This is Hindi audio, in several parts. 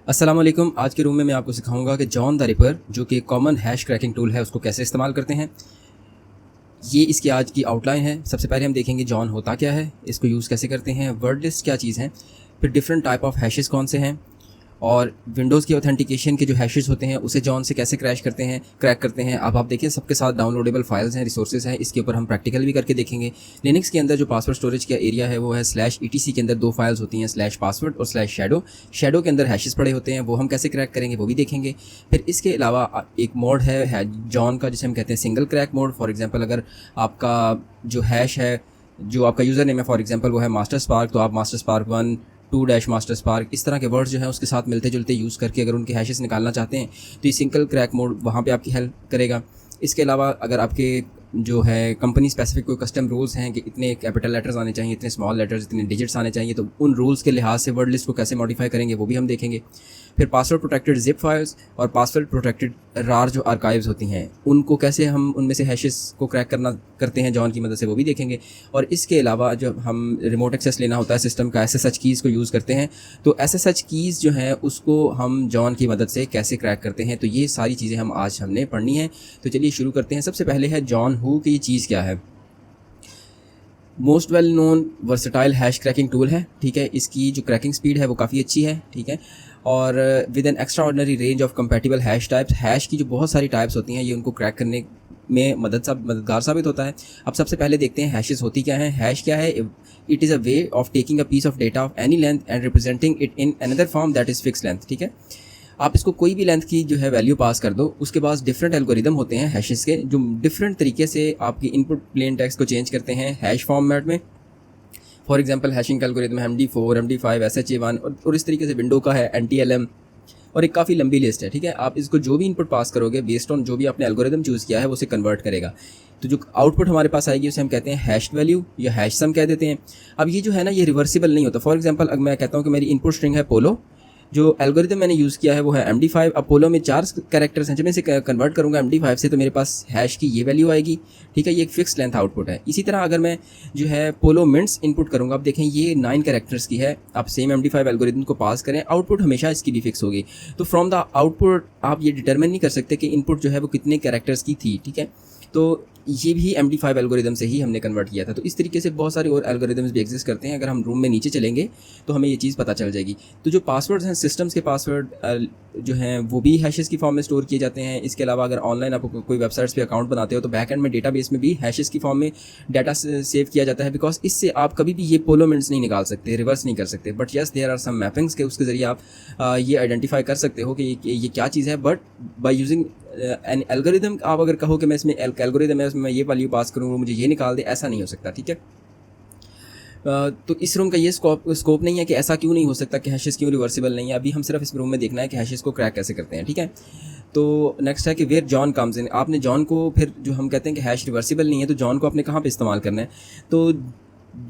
अस्सलाम वालेकुम। आज के रूम में मैं आपको सिखाऊंगा कि जॉन द रिपर जो कि कॉमन हैश क्रैकिंग टूल है उसको कैसे इस्तेमाल करते हैं। ये इसकी आज की आउटलाइन है। सबसे पहले हम देखेंगे जॉन होता क्या है, इसको यूज़ कैसे करते हैं, वर्ड लिस्ट क्या चीज़ है, फिर डिफरेंट टाइप ऑफ हैशेस कौन से हैं, और विंडोज़ की ऑथेंटिकेशन के जो हैशेस होते हैं उसे जॉन से कैसे क्रैक करते हैं। अब आप देखिए सबके साथ डाउनलोडेबल फाइल्स हैं, रिसोर्सेज हैं, इसके ऊपर हम प्रैक्टिकल भी करके देखेंगे। लिनक्स के अंदर जो पासवर्ड स्टोरेज का एरिया है वो है /etc के अंदर दो फाइल्स होती हैं, /password और /shadow। शैडो के अंदर हैशेस पड़े होते हैं, वो हम कैसे क्रैक करेंगे वो भी देखेंगे। फिर इसके अलावा एक मोड है जॉन का जिसे हम कहते हैं single crack mode. For example अगर आपका जो हैश है, जो आपका यूज़र नेम है फॉर एग्जांपल वो है मास्टर स्पार्क, तो आप master spark 1 2 dash master spark इस तरह के वर्ड्स जो हैं उसके साथ मिलते जुलते यूज़ करके अगर उनके हैशेस निकालना चाहते हैं तो ये सिंगल क्रैक मोड वहाँ पे आपकी हेल्प करेगा। इसके अलावा अगर आपके जो है कंपनी स्पेसिफिक कोई कस्टम रूल्स हैं कि इतने कैपिटल लेटर्स आने चाहिए, इतने स्मॉल लेटर्स, इतने डिजिट्स आने चाहिए, तो उन रूल्स के लिहाज से वर्ड लिस्ट को कैसे मॉडिफाई करेंगे वो भी हम देखेंगे। फिर पासवर्ड प्रोटेक्टेड जिप फाइल्स और पासवर्ड प्रोटेक्टेड रार जो आर्काइव्स होती हैं उनको कैसे हम उनमें से हैशेस को क्रैक करते हैं जॉन की मदद से, वो भी देखेंगे। और इसके अलावा जब हम रिमोट एक्सेस लेना होता है सिस्टम का, SSH कीज़ को यूज़ करते हैं, तो SSH कीज़ जो है उसको हम जॉन की मदद से कैसे क्रैक करते हैं। तो ये सारी चीज़ें हमने पढ़नी है। तो चलिए शुरू करते हैं। सबसे पहले है जॉन हू की ये चीज़ क्या है। Most well known versatile hash cracking tool है, ठीक है। इसकी जो क्रैकिंग स्पीड है वो काफ़ी अच्छी है, ठीक है। और with an extra ordinary range of compatible hash types, hash की जो बहुत सारी टाइप्स होती हैं ये उनको क्रैक करने में मददगार साबित होता है। अब सबसे पहले देखते हैं हैशेस होती क्या हैं। हैश क्या है? It is a way of taking a piece of data of any length and representing it in another form that is fix length, ठीक है। आप इसको कोई भी लेंथ की जो है वैल्यू पास कर दो, उसके पास डिफरेंट एल्गोरिदम होते हैं हैशेस के जो डिफरेंट तरीके से आपकी इनपुट प्लेन टेक्स्ट को चेंज करते हैं हैश फॉर्मेट में। फॉर एग्जांपल हैशिंग का एल्गोरिदम है MD4, MD5, SHA1 और इस तरीके से विंडो का है NTLM, और एक काफ़ी लंबी लिस्ट है, ठीक है। आप इसको जो भी इनपुट पास करोगे बेस्ड ऑन जो भी आपने एल्गोरिदम चूज़ किया है वो उसे कन्वर्ट करेगा। तो जो आउटपुट हमारे पास आएगी उसे हम कहते हैं हैश्ड वैल्यू या हैश सम कह देते हैं। अब ये जो है ना ये रिवर्सिबल नहीं होता। फॉर एग्जांपल अगर मैं कहता हूँ कि मेरी इनपुट स्ट्रिंग है पोलो, जो एल्गोरिदम मैंने यूज़ किया है वो है MD5। अब पोलो में 4 कैरेक्टर्स हैं, जब मैं इसे कन्वर्ट करूँगा MD5 से तो मेरे पास हैश की ये वैल्यू आएगी, ठीक है। ये एक फिक्स लेंथ आउटपुट है। इसी तरह अगर मैं जो है पोलो मिनट्स इनपुट करूँगा, अब देखें ये 9 कैरेक्टर्स की है, आप सेम MD5 एल्गोरिदम को पास करें, आउटपुट हमेशा इसकी भी फिक्स होगी। तो फ्रॉम द आउटपुट आप ये डिटरमिन नहीं कर सकते कि इनपुट जो है वो कितने कैरेक्टर्स की थी, ठीक है। तो ये भी MD5 एल्गोरिदम से ही हमने कन्वर्ट किया था। तो इस तरीके से बहुत सारे और एल्गोरिदम्स भी एग्जिस्ट करते हैं। अगर हम रूम में नीचे चलेंगे तो हमें ये चीज़ पता चल जाएगी। तो जो पासवर्ड्स हैं, सिस्टम्स के पासवर्ड जो हैं वो भी हैशेस की फॉर्म में स्टोर किए जाते हैं। इसके अलावा अगर ऑनलाइन आप कोई वेबसाइट्स पे अकाउंट बनाते हो तो बैक एंड में डेटाबेस में भी हैशेस की फॉर्म में डाटा सेव किया जाता है, बिकॉज इससे आप कभी भी ये पोलो मिनट्स नहीं निकाल सकते, रिवर्स नहीं कर सकते। But yes there are some mappings के उसके ज़रिए आप ये आइडेंटिफाई कर सकते हो कि ये क्या चीज़ है। But by using N algorithm आप अगर कहो कि मैं इसमें एल्गोरिदम है उसमें ये वैल्यू पास करूँ वो मुझे ये निकाल दे, ऐसा नहीं हो सकता, ठीक है। तो इस रूम का ये स्कोप नहीं है कि ऐसा क्यों नहीं हो सकता कि हैशेस क्यों रिवर्सिबल नहीं है। अभी हम सिर्फ इस रूम में देखना है कि हैशेस को क्रैक कैसे करते हैं, ठीक है। तो नेक्स्ट है कि वेयर जॉन कम्स इन। आपने जॉन को फिर जो हम कहते हैं कि हैश रिवर्सिबल नहीं है तो जॉन को आपने कहाँ पे इस्तेमाल करना है। तो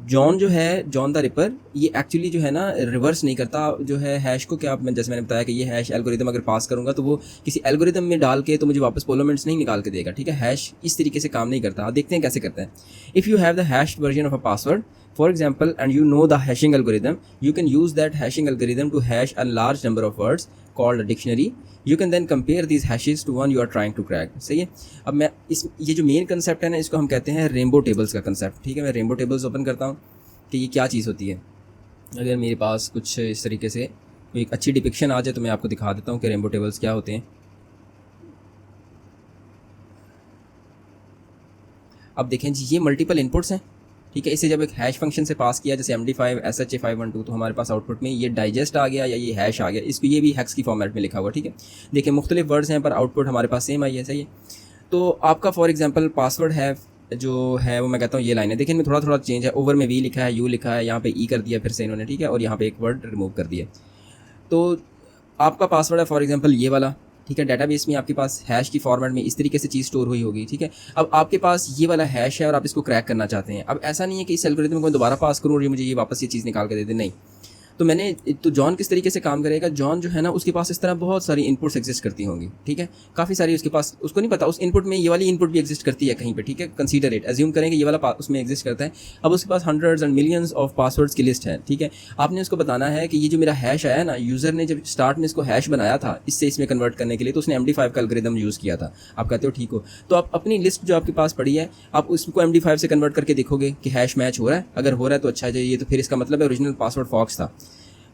जॉन जो है, जॉन द रिपर, ये एक्चुअली जो है ना रिवर्स नहीं करता जो है हैश को। क्या आप जैसे मैंने बताया कि ये हैश एल्गोरिदम अगर पास करूँगा तो वो किसी एल्गोरिदम में डाल के तो मुझे वापस पोलोमेंट्स नहीं निकाल के देगा, ठीक है। हैश इस तरीके से काम नहीं करता। देखते हैं कैसे करते हैं। If you have the hatched version of a password for example and you know the hashing algorithm, you can use that hashing algorithm to hash a large number of words called a dictionary. You can then compare these hashes to one you are trying to crack. सही है। अब मैं ये जो मेन कंसेप्ट है ना इसको हम कहते हैं रेनबो टेबल्स का कंसेप्ट, ठीक है। मैं रेनबो टेबल्स ओपन करता हूँ कि ये क्या चीज़ होती है। अगर मेरे पास कुछ इस तरीके से कोई एक अच्छी डिपिक्शन आ जाए तो मैं आपको दिखा देता हूँ कि रेनबो टेबल्स क्या होते हैं। अब देखें जी ये मल्टीपल इनपुट्स हैं, ठीक है। इसे जब एक हैश फंक्शन से पास किया जैसे MD5 SHA512 तो हमारे पास आउटपुट में ये डाइजेस्ट आ गया या ये हैश आ गया। इसको ये भी हैक्स की फॉर्मेट में लिखा हुआ, ठीक है। देखिए मुख्तलिफ वर्ड्स हैं पर आउटपुट हमारे पास सेम आई है, सही है। तो आपका फॉर एग्जांपल पासवर्ड है जो है वो मैं कहता हूँ ये लाइन है। देखिए इनमें थोड़ा थोड़ा चेंज है, ओवर में V लिखा है, U लिखा है, यहाँ पे E कर दिया फिर से इन्होंने, ठीक है। और यहाँ पे एक वर्ड रिमूव कर दिया। तो आपका पासवर्ड है फॉर एग्जांपल ये वाला, ठीक है। डेटाबेस में आपके पास हैश की फॉर्मेट में इस तरीके से चीज़ स्टोर हुई होगी, ठीक है। अब आपके पास ये वाला हैश है और आप इसको क्रैक करना चाहते हैं। अब ऐसा नहीं है कि इस एल्गोरिथम को मैं दोबारा पास करूँ और ये मुझे ये वापस ये चीज़ निकाल के दे दे, नहीं। तो मैंने तो जॉन किस तरीके से काम करेगा, जॉन जो है ना उसके पास इस तरह बहुत सारी इनपुट्स एग्जिस्ट करती होंगी, ठीक है, काफ़ी सारी उसके पास, उसको नहीं पता उस इनपुट में ये वाली इनपुट भी एग्जिस्ट करती है कहीं पे, ठीक है, कंसीडर इट, एज्यूम करेंगे ये वाला उसमें एग्जिस्ट करता है। अब उसके पास hundreds and millions of passwords की लिस्ट है, ठीक है। आपने उसको बताना है कि ये जो मेरा हैश आया ना, यूज़र ने जब स्टार्ट में इसको हैश बनाया था इससे इसमें कन्वर्ट करने के लिए, तो उसने MD5 का एल्गोरिदम यूज़ किया था। आप कहते हो ठीक हो, तो आप अपनी लिस्ट जो आपके पास पड़ी है आप उसको MD5 से कन्वर्ट करके देखोगे कि हैश मैच हो रहा है, अगर हो रहा है तो अच्छा है, ये तो फिर इसका मतलब है ओरिजिनल पासवर्ड फॉक्स था।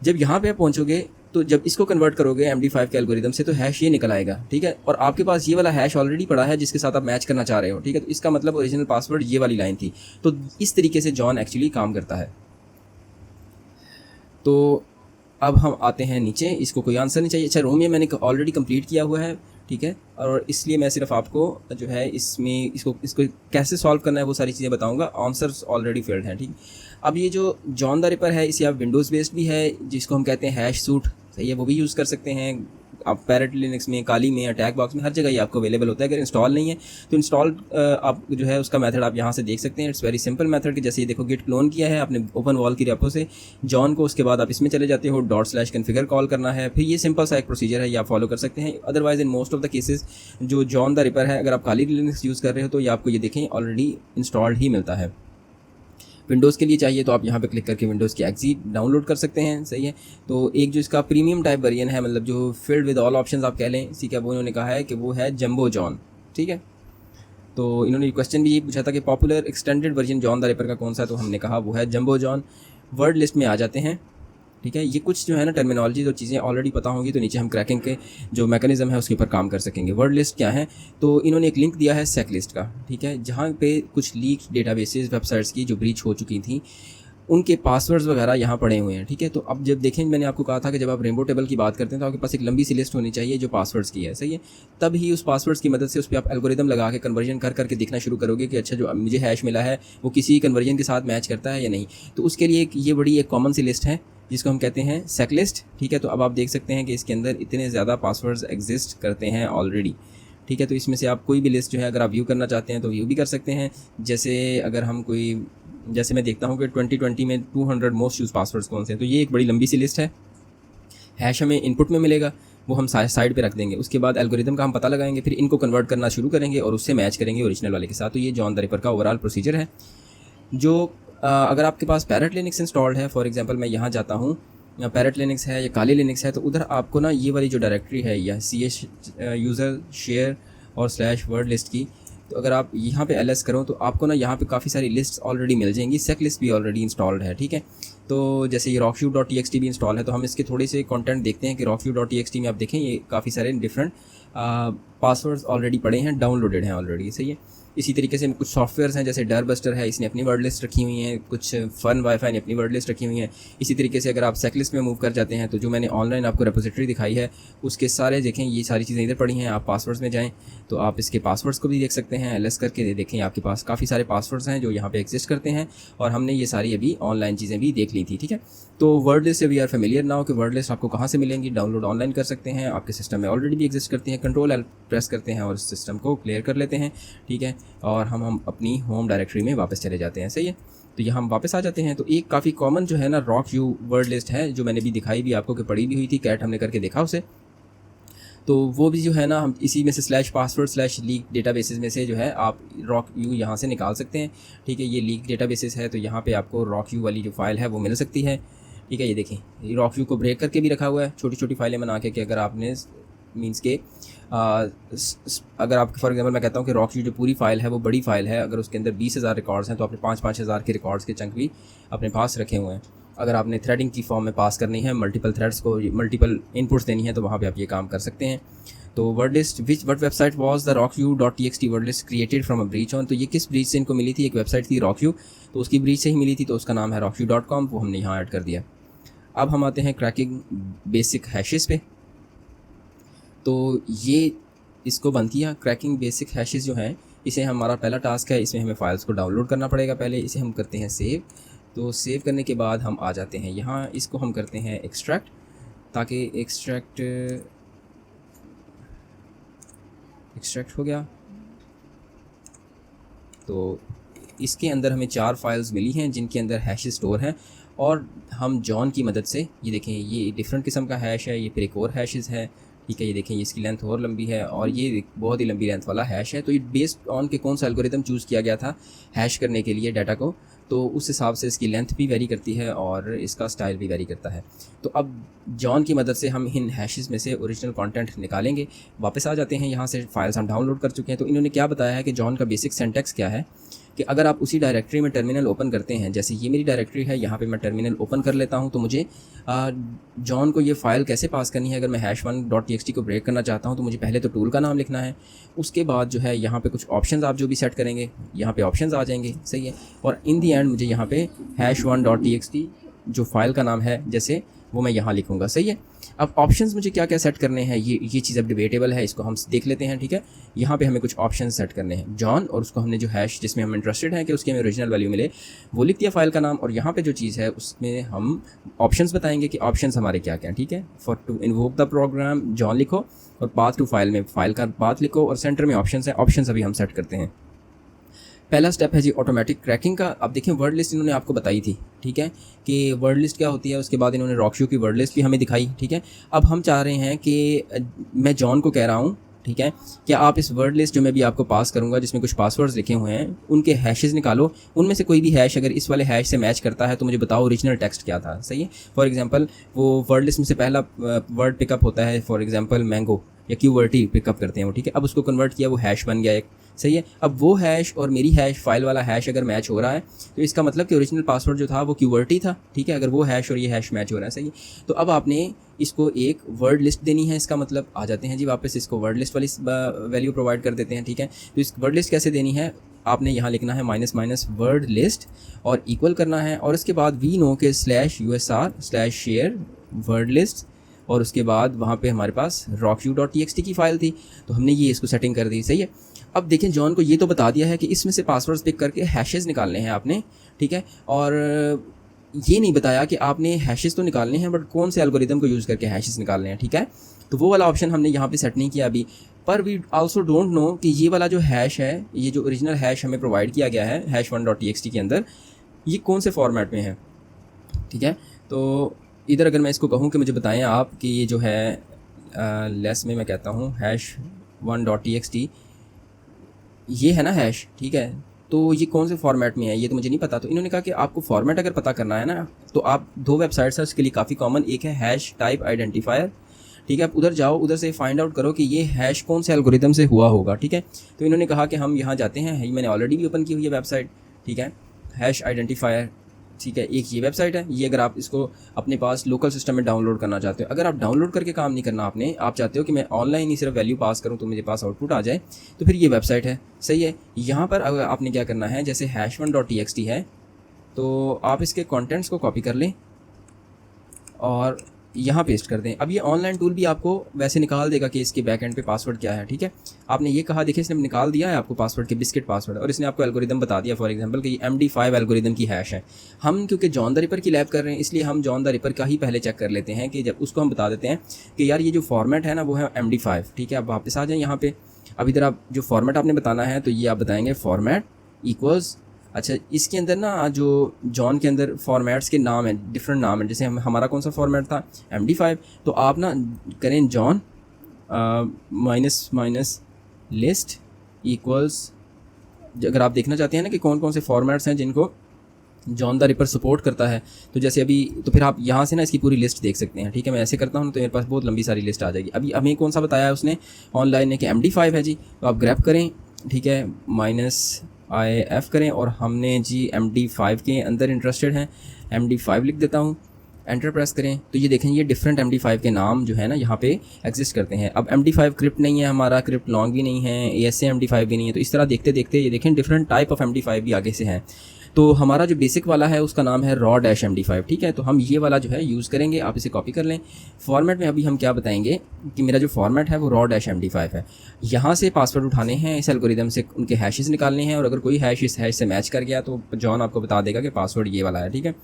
जब यहाँ पे आप पहुँचोगे तो जब इसको कन्वर्ट करोगे MD5 के एल्गोरिदम से तो हैश ये निकल आएगा, ठीक है, और आपके पास ये वाला हैश ऑलरेडी पड़ा है जिसके साथ आप मैच करना चाह रहे हो, ठीक है, तो इसका मतलब ओरिजिनल पासवर्ड ये वाली लाइन थी। तो इस तरीके से जॉन एक्चुअली काम करता है। तो अब हम आते हैं नीचे, इसको कोई आंसर नहीं चाहिए। अच्छा, रोमियो मैंने ऑलरेडी कंप्लीट किया हुआ है, ठीक है, और इसलिए मैं सिर्फ आपको जो है इसमें इसको कैसे सॉल्व करना है वो सारी चीज़ें बताऊंगा, आंसर्स ऑलरेडी फिल्ड हैं, ठीक। अब ये जो जॉन द रिपर है इसे आप विंडोज़ बेस्ड भी है जिसको हम कहते हैं हैश सूट, सही है, वो भी यूज़ कर सकते हैं आप पैरेट लिनक्स में, काली में, अटैक बॉक्स में, हर जगह ये आपको अवेलेबल होता है। अगर इंस्टॉल नहीं है तो इंस्टॉल आप जो है उसका मेथड आप यहाँ से देख सकते हैं। इट्स वेरी सिंपल मेथड कि जैसे ये देखो गिट क्लोन किया है आपने ओपन वॉल की रेपो से जॉन को, उसके बाद आप इसमें चले जाते हो, ./configure कॉल करना है, फिर ये सिंपल सा एक प्रोसीजर है, ये आप फॉलो कर सकते हैं। Otherwise in most of the cases जो जॉन द रिपर है, अगर आप काली लिनक्स यूज़ कर रहे हो तो ये आपको ये देखें ऑलरेडी इंस्टॉल्ड ही मिलता है। विंडोज़ के लिए चाहिए तो आप यहाँ पे क्लिक करके विंडोज़ की एक्सी डाउनलोड कर सकते हैं, सही है। तो एक जो इसका प्रीमियम टाइप वेरिएंट है, मतलब जो फील्ड विद ऑल ऑप्शंस आप कह लें, ठीक है, वो इन्होंने कहा है कि वो है जंबो जॉन, ठीक है। तो इन्होंने क्वेश्चन भी ये पूछा था कि popular extended version John the Ripper का कौन सा है, तो हमने कहा वो है जंबो जॉन। वर्ड लिस्ट में आ जाते हैं, ठीक है, ये कुछ जो है ना टर्मिनोलॉजी जो चीज़ें ऑलरेडी पता होंगी तो नीचे हम क्रैकिंग के जो मैकेनिज्म है उसके ऊपर काम कर सकेंगे। वर्ड लिस्ट क्या है, तो इन्होंने एक लिंक दिया है सेक लिस्ट का, ठीक है, जहाँ पे कुछ लीक डेटाबेसेस वेबसाइट्स की जो ब्रीच हो चुकी थी उनके पासवर्ड्स वगैरह यहाँ पड़े हुए हैं, ठीक है। तो अब जब देखें, मैंने आपको कहा था कि जब आप रेनबो टेबल की बात करते हैं तो आपके पास एक लंबी सी लिस्ट होनी चाहिए जो पासवर्ड्स की है, सही है। तब ही उस पासवर्ड्स की मदद से उस पर आप एल्गोरिदम लगा के कन्वर्जन कर करके देखना शुरू करोगे कि अच्छा जो मुझे हैश मिला है वो किसी कन्वर्जन के साथ मैच करता है या नहीं। तो उसके लिए ये बड़ी एक कॉमन सी लिस्ट है जिसको हम कहते हैं सेक लिस्ट, ठीक है। तो अब आप देख सकते हैं कि इसके अंदर इतने ज़्यादा पासवर्ड्स एग्जिस्ट करते हैं ऑलरेडी, ठीक है। तो इसमें से आप कोई भी लिस्ट जो है अगर आप व्यू करना चाहते हैं तो व्यू भी कर सकते हैं। जैसे अगर हम कोई, जैसे मैं देखता हूँ कि 2020 में 200 मोस्ट यूज़ पासवर्ड्स कौन से हैं, तो ये एक बड़ी लंबी सी लिस्ट है। हैश हमें इनपुट में मिलेगा, वो हम साइड पे रख देंगे, उसके बाद एल्गोरिदम का हम पता लगाएंगे, फिर इनको कन्वर्ट करना शुरू करेंगे और उससे मैच करेंगे ओरिजिनल वाले के साथ। तो ये जॉन द रिपर का ओवरऑल प्रोसीजर है। जो अगर आपके पास पैरेट लिनक्स इंस्टॉल्ड है, फॉर एग्जांपल मैं यहाँ जाता हूँ, पैरेट लिनक्स है या काली लिनक्स है, तो उधर आपको ना ये वाली जो डायरेक्टरी है या ch यूज़र शेयर और /वर्ड लिस्ट की, तो अगर आप यहाँ पे ls करो तो आपको ना यहाँ पे काफ़ी सारी लिस्ट्स ऑलरेडी मिल जाएंगी। सेक लिस्ट भी ऑलरेडी इंस्टॉल्ड है, ठीक है। तो जैसे ये rockview.txt भी इंस्टॉल है, तो हम इसके थोड़े से कंटेंट देखते हैं कि rockview.txt में आप देखें ये काफ़ी सारे डिफरेंट पासवर्ड्स ऑलरेडी पड़े हैं, डाउनलोडेड हैं ऑलरेडी, सही है। इसी तरीके से कुछ सॉफ्टवेयर्स हैं जैसे डर बस्टर है, इसने अपनी वर्ड लिस्ट रखी हुई है, कुछ फन वाईफाई ने अपनी वर्ड लिस्ट रखी हुई है। इसी तरीके से अगर आप सेक लिस्ट में मूव कर जाते हैं तो जो मैंने ऑनलाइन आपको रेपोजिटरी दिखाई है उसके सारे देखें, ये सारी चीज़ें इधर पड़ी हैं। आप पासवर्ड्स में जाएँ तो आप इसके पासवर्ड्स को भी देख सकते हैं, ls करके देखें, आपके पास काफ़ी सारे पासवर्ड्स हैं जो यहाँ पे एग्जिस्ट करते हैं और हमने ये सारी अभी ऑनलाइन चीज़ें भी देख ली थी, ठीक है। तो वर्ड लिस्ट से वी आर फेमिलियर ना हो कि वर्ड लिस्ट आपको कहाँ से मिलेंगी, डाउनलोड ऑनलाइन कर सकते हैं, आपके सिस्टम में ऑलरेडी भी एग्जिस्ट करती हैं। कंट्रोल प्रेस करते हैं और सिस्टम को क्लियर कर लेते हैं, ठीक है, और हम अपनी होम डायरेक्टरी में वापस चले जाते हैं, सही है। तो यहाँ हम वापस आ जाते हैं। तो एक काफ़ी कॉमन जो है ना rockview वर्ड लिस्ट है, जो मैंने भी दिखाई भी आपको कि पड़ी भी हुई थी, कैट हमने करके देखा उसे, तो वो भी जो है ना हम इसी में से /password/leak डेटाबेसेस में से जो है आप rockview यहाँ से निकाल सकते हैं, ठीक है। ये लीक डेटाबेसेस है तो यहाँ पे आपको rockview वाली जो फाइल है वो मिल सकती है, ठीक है। ये देखें, ये rockview को ब्रेक करके भी रखा हुआ है, छोटी छोटी फाइलें बना के कि अगर आपने मीन्स के अगर आप फॉर एग्जांपल मैं कहता हूँ कि rockview जो पूरी फाइल है वो बड़ी फाइल है, अगर उसके अंदर 20,000 रिकॉर्ड्स हैं तो आपने 5-5 हज़ार के रिकॉर्ड्स के चंक भी अपने पास रखे हुए हैं। अगर आपने थ्रेडिंग की फॉर्म में पास करनी है, मल्टीपल थ्रेड्स को मल्टीपल इनपुट्स देनी है, तो वहाँ पे आप ये काम कर सकते हैं। तो word list what website was the rockview.txt word list created from a breach on, तो ये किस ब्रीच से इनको मिली थी, एक वेबसाइट थी rockview, तो उसकी ब्रीच से ही मिली थी, तो उसका नाम है rockview.com, वो हमने यहाँ ऐड कर दिया। अब हम आते हैं क्रैकिंग बेसिक हैशेस पे। तो ये इसको बंद किया। क्रैकिंग बेसिक हैशेस जो हैं, इसे हमारा पहला टास्क है, इसमें हमें फाइल्स को डाउनलोड करना पड़ेगा पहले, इसे हम करते हैं सेव। तो सेव करने के बाद हम आ जाते हैं यहाँ, इसको हम करते हैं एक्सट्रैक्ट, ताकि एक्सट्रैक्ट हो गया। तो इसके अंदर हमें 4 फाइल्स मिली हैं जिनके अंदर हैशेस स्टोर हैं और हम जॉन की मदद से, ये देखें ये डिफरेंट किस्म का हैश है, ये फिर एक और हैशेस है, ठीक है। ये देखें इसकी लेंथ और लंबी है और ये बहुत ही लंबी लेंथ वाला हैश है। तो ये बेस्ड ऑन के कौन सा एल्गोरिदम चूज़ किया गया था हैश करने के लिए डाटा को, तो उस हिसाब से इसकी लेंथ भी वेरी करती है और इसका स्टाइल भी वेरी करता है। तो अब जॉन की मदद से हम इन हैशेस में से ओरिजिनल कंटेंट निकालेंगे। वापस आ जाते हैं, यहाँ से फाइल्स हम डाउनलोड कर चुके हैं। तो इन्होंने क्या बताया है कि जॉन का बेसिक सिंटैक्स क्या है कि अगर आप उसी डायरेक्टरी में टर्मिनल ओपन करते हैं, जैसे ये मेरी डायरेक्टरी है, यहाँ पे मैं टर्मिनल ओपन कर लेता हूँ, तो मुझे जॉन को ये फ़ाइल कैसे पास करनी है। अगर मैं hash1.txt को ब्रेक करना चाहता हूँ तो मुझे पहले तो टूल का नाम लिखना है, उसके बाद जो है यहाँ पे कुछ ऑप्शंस आप जो भी सेट करेंगे यहाँ पे ऑप्शंस आ जाएंगे, सही है। और इन दी एंड मुझे यहाँ पे hash1.txt जो फाइल का नाम है जैसे वो मैं यहाँ लिखूँगा, सही है। अब ऑप्शंस मुझे क्या क्या सेट करने हैं, ये चीज़ अब डिबेटेबल है, इसको हम देख लेते हैं, ठीक है। यहाँ पे हमें कुछ ऑप्शंस सेट करने हैं जॉन, और उसको हमने जो हैश जिसमें हम इंटरेस्टेड हैं कि उसकी हमें ओरिजिनल वैल्यू मिले वो लिख दिया फाइल का नाम। और यहाँ पे जो चीज़ है उसमें हम ऑप्शंस बताएंगे कि ऑप्शंस हमारे क्या क्या हैं, ठीक है। For to invoke the program John लिखो और पाथ टू फाइल में फाइल का पाथ लिखो और सेंटर में ऑप्शंस है। ऑप्शंस अभी हम सेट करते हैं। पहला स्टेप है जी ऑटोमेटिक क्रैकिंग का। अब देखिए वर्ड लिस्ट इन्होंने आपको बताई थी, ठीक है, कि वर्ड लिस्ट क्या होती है। उसके बाद इन्होंने रॉकशू की वर्ड लिस्ट भी हमें दिखाई, ठीक है। अब हम चाह रहे हैं कि मैं जॉन को कह रहा हूँ, ठीक है, कि आप इस वर्ड लिस्ट जो मैं भी आपको पास करूँगा जिसमें कुछ पासवर्ड्स लिखे हुए हैं उनके हैशेस निकालो। उनमें से कोई भी हैश अगर इस वाले हैश से मैच करता है तो मुझे बताओ ओरिजिनल टेक्स्ट क्या था, सही है। फॉर एग्जांपल वो वर्ड लिस्ट में से पहला वर्ड पिकअप होता है, फॉर एग्जांपल मैंगो या QWERTY पिकअप करते हैं वो, ठीक है। अब उसको कन्वर्ट किया, वो हैश बन गया एक, सही है। अब वो हैश और मेरी हैश फाइल वाला हैश अगर मैच हो रहा है तो इसका मतलब कि ओरिजिनल पासवर्ड जो था वो QWERTY था, ठीक है। अगर वो हैश और ये हैश मैच हो रहा है, सही है। तो अब आपने इसको एक वर्ड लिस्ट देनी है। इसका मतलब आ जाते हैं जी वापस, इसको वर्ड लिस्ट वाली वैल्यू प्रोवाइड कर देते हैं, ठीक है। तो इस वर्ड लिस्ट कैसे देनी है, आपने यहाँ लिखना है माइनस वर्ड लिस्ट और इक्वल करना है, और उसके बाद वी नो के /usr/share वर्ड लिस्ट, और उसके बाद वहाँ पे हमारे पास rockshoe.txt की फ़ाइल थी तो हमने ये इसको सेटिंग कर दी, सही है। अब देखें जॉन को ये तो बता दिया है कि इसमें से पासवर्ड्स पिक करके हैशेस निकालने हैं आपने, ठीक है। और ये नहीं बताया कि आपने हैशेस तो निकालने हैं बट कौन से एल्गोरिदम को यूज़ करके हैशेस निकालने हैं, ठीक है। तो वो वाला ऑप्शन हमने यहाँ पे सेट नहीं किया अभी। पर वी आल्सो डोंट नो कि ये वाला जो हैश है, ये जो ओरिजिनल हैश हमें प्रोवाइड किया गया है hash1.txt के अंदर, ये कौन से फॉर्मेट में है, ठीक है। तो इधर अगर मैं इसको कहूँ कि मुझे बताएं आप कि ये जो है लेस में मैं कहता हूँ hash1.txt ये है ना हैश, ठीक है। तो ये कौन से फॉर्मेट में है ये तो मुझे नहीं पता। तो इन्होंने कहा कि आपको फॉर्मेट अगर पता करना है ना तो आप दो वेबसाइट्स हैं उसके लिए काफ़ी कॉमन, एक है हैश टाइप आइडेंटिफायर, ठीक है। आप उधर जाओ, उधर से फाइंड आउट करो कि ये हैश कौन से एल्गोरिदम से हुआ होगा, ठीक है। तो इन्होंने कहा कि हम यहाँ जाते हैं, ये मैंने ऑलरेडी भी ओपन की हुई है वेबसाइट, ठीक है, हैश आइडेंटिफायर, ठीक है। एक ये वेबसाइट है, ये अगर आप इसको अपने पास लोकल सिस्टम में डाउनलोड करना चाहते हो, अगर आप डाउनलोड करके काम नहीं करना आपने, आप चाहते हो कि मैं ऑनलाइन ही सिर्फ वैल्यू पास करूं तो मेरे पास आउटपुट आ जाए, तो फिर ये वेबसाइट है, सही है। यहाँ पर अगर आपने क्या करना है, जैसे hash1.txt है तो आप इसके कंटेंट्स को कॉपी कर लें और यहाँ पेस्ट कर दें। अब ये ऑनलाइन टूल भी आपको वैसे निकाल देगा कि इसके बैक एंड पे पासवर्ड क्या है, ठीक है। आपने ये कहा, देखिए इसने निकाल दिया है आपको पासवर्ड के बिस्किट पासवर्ड, और इसने आपको एल्गोरिदम बता दिया फॉर एग्जांपल कि ये MD5 एल्गोरिदम की हैश है। हम क्योंकि जॉन द रिपर की लैब कर रहे हैं इसलिए हम जॉन द रिपर का ही पहले चेक कर लेते हैं कि जब उसको हम बता देते हैं कि यार ये जो फॉर्मेट है ना वो है MD5, ठीक है। अब वापस आ जाएँ यहाँ पर। अब इधर आप जो फॉर्मेट आपने बताना है तो ये आप बताएंगे फॉर्मेट इक्वल्स, अच्छा इसके अंदर ना जो जॉन के अंदर फॉर्मेट्स के नाम हैं, डिफरेंट नाम हैं, जैसे हमारा कौन सा फॉर्मेट था MD5, तो आप ना करें जॉन माइनस लिस्ट इक्वल्स, अगर आप देखना चाहते हैं ना कि कौन कौन से फॉर्मेट्स हैं जिनको जॉन द रिपर सपोर्ट करता है, तो जैसे अभी तो फिर आप यहाँ से ना इसकी पूरी लिस्ट देख सकते हैं, ठीक है। मैं ऐसे करता हूँ तो मेरे पास बहुत लंबी सारी लिस्ट आ जाएगी। अभी हमें कौन सा बताया है उसने ऑनलाइन ने कि MD5 है जी, तो आप ग्रैब करें, ठीक है, -IF करें और हमने जी MD5 के अंदर इंटरेस्टेड हैं, MD5 लिख देता हूँ, एंटर प्रेस करें तो ये देखें ये डिफरेंट MD5 के नाम जो है ना यहाँ पे एग्जिस्ट करते हैं। अब MD5 क्रिप्ट नहीं है हमारा, क्रिप्ट लॉन्ग भी नहीं है, ASA MD5 भी नहीं है, तो इस तरह देखते देखते ये देखें डिफरेंट टाइप ऑफ MD5 भी आगे से हैं। तो हमारा जो बेसिक वाला है उसका नाम है raw-MD5, ठीक है। तो हम ये वाला जो है यूज़ करेंगे, आप इसे कॉपी कर लें। फॉर्मेट में अभी हम क्या बताएंगे कि मेरा जो फॉर्मेट है वो raw-MD5 है। यहाँ से पासवर्ड उठाने हैं, इस एल्गोरिदम से उनके हैशेस निकालने हैं, और अगर कोई हैश इस हैश से मैच कर गया तो जॉन आपको बता देगा कि पासवर्ड ये वाला है, ठीक है।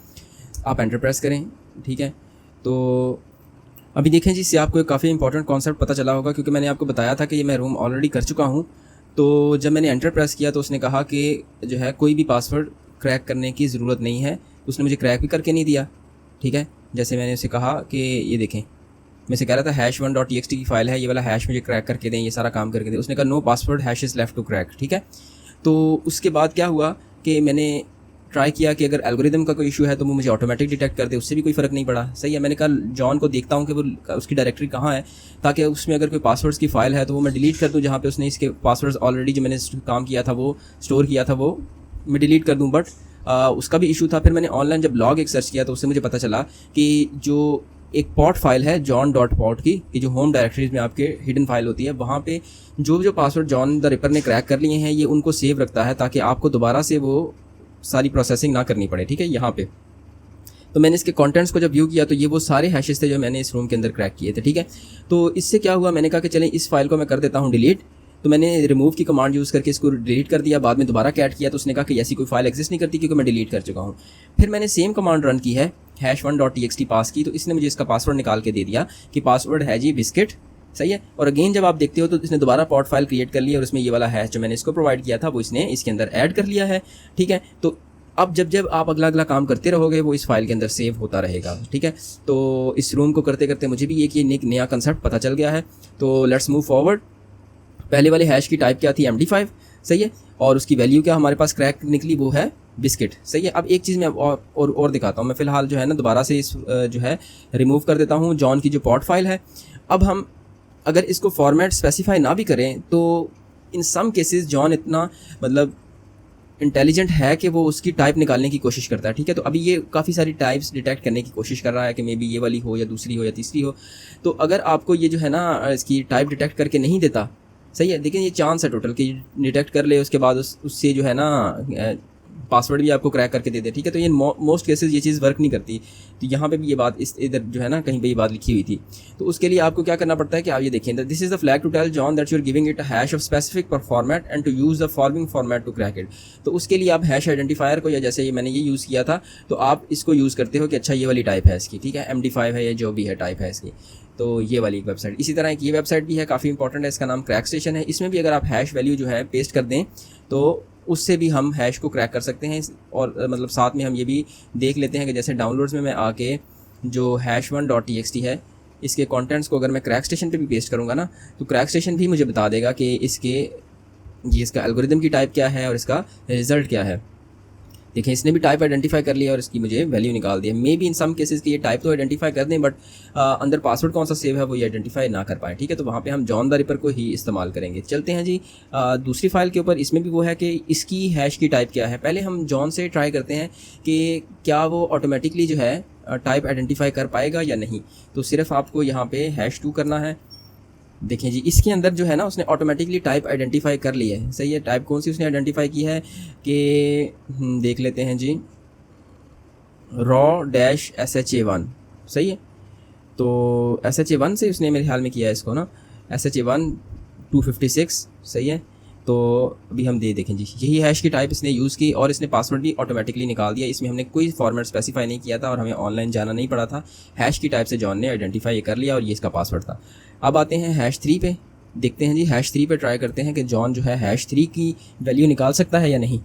आप एंटर प्रेस करें, ठीक है। तो अभी देखें जी, इससे आपको एक काफ़ी इंपॉर्टेंट कॉन्सेप्ट पता चला होगा, क्योंकि मैंने आपको बताया था कि ये मैं रूम ऑलरेडी कर चुका हूँ। तो जब मैंने एंटर प्रेस किया तो उसने कहा कि जो है कोई भी पासवर्ड क्रैक करने की ज़रूरत नहीं है, उसने मुझे क्रैक भी करके नहीं दिया, ठीक है। जैसे मैंने उसे कहा कि ये देखें, मैं इसे कह रहा था hash1.txt की फ़ाइल है, ये वाला हैश मुझे क्रैक करके दें, ये सारा काम करके दें। उसने कहा no password hash is left to crack, ठीक है। तो उसके बाद क्या हुआ कि मैंने ट्राई किया कि अगर एल्गोरिदम का कोई इशू है तो वो मुझे ऑटोमेटिक डिटेक्ट कर दे, उससे भी कोई फ़र्क नहीं पड़ा, सही है। मैंने कहा जॉन को देखता हूँ कि वो उसकी डायरेक्टरी कहाँ है, ताकि उसमें अगर कोई पासवर्ड्स की फ़ाइल है तो वो मैं डिलीट कर दूँ, जहाँ पे उसने इसके पासवर्ड्स ऑलरेडी जो मैंने काम किया था वो स्टोर किया था वो मैं डिलीट कर दूँ। बट उसका भी इशू था। फिर मैंने ऑनलाइन जब लॉग एक सर्च किया तो उससे मुझे पता चला कि जो एक पॉट फाइल है john.pot की, कि जो होम डायरेक्टरीज में आपके हिडन फाइल होती है, वहाँ पे जो पासवर्ड जॉन द रिपर ने क्रैक कर लिए हैं ये उनको सेव रखता है, ताकि आपको दोबारा से वो सारी प्रोसेसिंग ना करनी पड़े, ठीक है। यहाँ पे तो मैंने इसके कंटेंट्स को जब व्यू किया तो ये वो सारे हैशेस थे जो मैंने इस रूम के अंदर क्रैक किए थे, ठीक है। तो इससे क्या हुआ, मैंने कहा कि चलें इस फाइल को मैं कर देता हूँ डिलीट। तो मैंने रिमूव की कमांड यूज़ करके इसको डिलीट कर दिया। बाद में दोबारा कैट किया तो उसने कहा कि ऐसी कोई फाइल एग्जिस्ट नहीं करती क्योंकि मैं डिलीट कर चुका हूँ। फिर मैंने सेम कमांड रन की है, hash1.txt पास की, तो इसने मुझे इसका पासवर्ड निकाल के दे दिया कि पासवर्ड है जी बिस्किट, सही है। और अगेन जब आप देखते हो तो इसने दोबारा पॉट फाइल क्रिएट कर लिया और उसमें ये वाला हैश जो मैंने इसको प्रोवाइड किया था वो इसने इसके अंदर ऐड कर लिया है, ठीक है। तो अब जब आप अगला काम करते रहोगे वो इस फाइल के अंदर सेव होता रहेगा, ठीक है। तो इस रूम को करते करते मुझे भी एक ये नया कंसेप्ट पता चल गया है। तो लेट्स मूव फॉरवर्ड। पहले वाले हैश की टाइप क्या थी, MD5, सही है। और उसकी वैल्यू क्या हमारे पास क्रैक निकली, वो है बिस्किट, सही है। अब एक चीज़ मैं और दिखाता हूँ। मैं फ़िलहाल जो है ना दोबारा से इस जो है रिमूव कर देता हूँ जॉन की जो पॉट फाइल है। अब हम अगर इसको फॉर्मेट स्पेसिफाई ना भी करें तो इन सम केसेस जॉन इतना मतलब इंटेलिजेंट है कि वो उसकी टाइप निकालने की कोशिश करता है, ठीक है। तो अभी ये काफ़ी सारी टाइप्स डिटेक्ट करने की कोशिश कर रहा है कि मे बी ये वाली हो या दूसरी हो या तीसरी हो। तो अगर आपको ये जो है ना इसकी टाइप डिटेक्ट करके नहीं देता, सही है, लेकिन ये चांस है टोटल कि डिटेक्ट कर ले, उसके बाद उससे जो है ना पासवर्ड भी आपको क्रैक करके दे दे, ठीक है। तो ये मोस्ट केसेस ये चीज़ वर्क नहीं करती। तो यहाँ पे भी ये बात इस इधर जो है ना कहीं पे ये बात लिखी हुई थी। तो उसके लिए आपको क्या करना पड़ता है कि आप ये देखें, this is the flag to tell John that you are giving it a hash of specific format and to use the following format to crack it. तो उसके लिए आप हैश आइडेंटिफायर को, या जैसे ये मैंने ये यूज़ किया था, तो आप इसको यूज़ करते हो कि अच्छा ये वाली टाइप है इसकी, ठीक है, MD5 है या जो भी है टाइप है इसकी। तो ये वाली एक वेबसाइट, इसी तरह एक ये वेबसाइट भी है, काफ़ी इंपॉर्टेंट है, इसका नाम क्रैक स्टेशन है। इसमें भी अगर आप हैश वैल्यू जो है पेस्ट कर दें तो उससे भी हम हैश को क्रैक कर सकते हैं। और मतलब साथ में हम ये भी देख लेते हैं कि जैसे डाउनलोड्स में मैं आके जो hash1.txt है इसके कंटेंट्स को अगर मैं क्रैक स्टेशन पे भी पेस्ट करूँगा ना, तो क्रैक स्टेशन भी मुझे बता देगा कि इसका एल्गोरिदम की टाइप क्या है और इसका रिज़ल्ट क्या है। देखें, इसने भी टाइप आइडेंटिफाई कर लिया और इसकी मुझे वैल्यू निकाल दी है। May be in some cases की ये टाइप तो आइडेंटिफाई कर दें, बट अंदर पासवर्ड कौन सा सेव है वो ये आइडेंटिफाई ना कर पाए, ठीक है। तो वहाँ पे हम जॉन द रिपर को ही इस्तेमाल करेंगे। चलते हैं जी दूसरी फाइल के ऊपर। इसमें भी वो है कि इसकी हैश की टाइप क्या है। पहले हम जॉन से ट्राई करते हैं कि क्या वो ऑटोमेटिकली जो है टाइप आइडेंटिफाई कर पाएगा या नहीं। तो सिर्फ आपको यहाँ पे #2 करना है। देखें जी, इसके अंदर जो है ना उसने ऑटोमेटिकली टाइप आइडेंटिफाई कर ली है, सही है। टाइप कौन सी उसने आइडेंटिफाई की है कि देख लेते हैं जी, raw-SHA1, सही है। तो SHA1 से उसने मेरे ख्याल में किया है इसको ना, SHA1 256, सही है। तो अभी हम देखें जी, यही हैश की टाइप इसने यूज़ की और इसने पासवर्ड भी ऑटोमेटिकली निकाल दिया। इसमें हमने कोई फॉर्मेट स्पेसिफाई नहीं किया था और हमें ऑनलाइन जाना नहीं पड़ा था। हैश की टाइप से जॉन ने आइडेंटिफाई कर लिया और ये इसका पासवर्ड था। अब आते हैं #3 पे, देखते हैं जी #3 पे ट्राई करते हैं कि जॉन जो है #3 की वैल्यू निकाल सकता है या नहीं।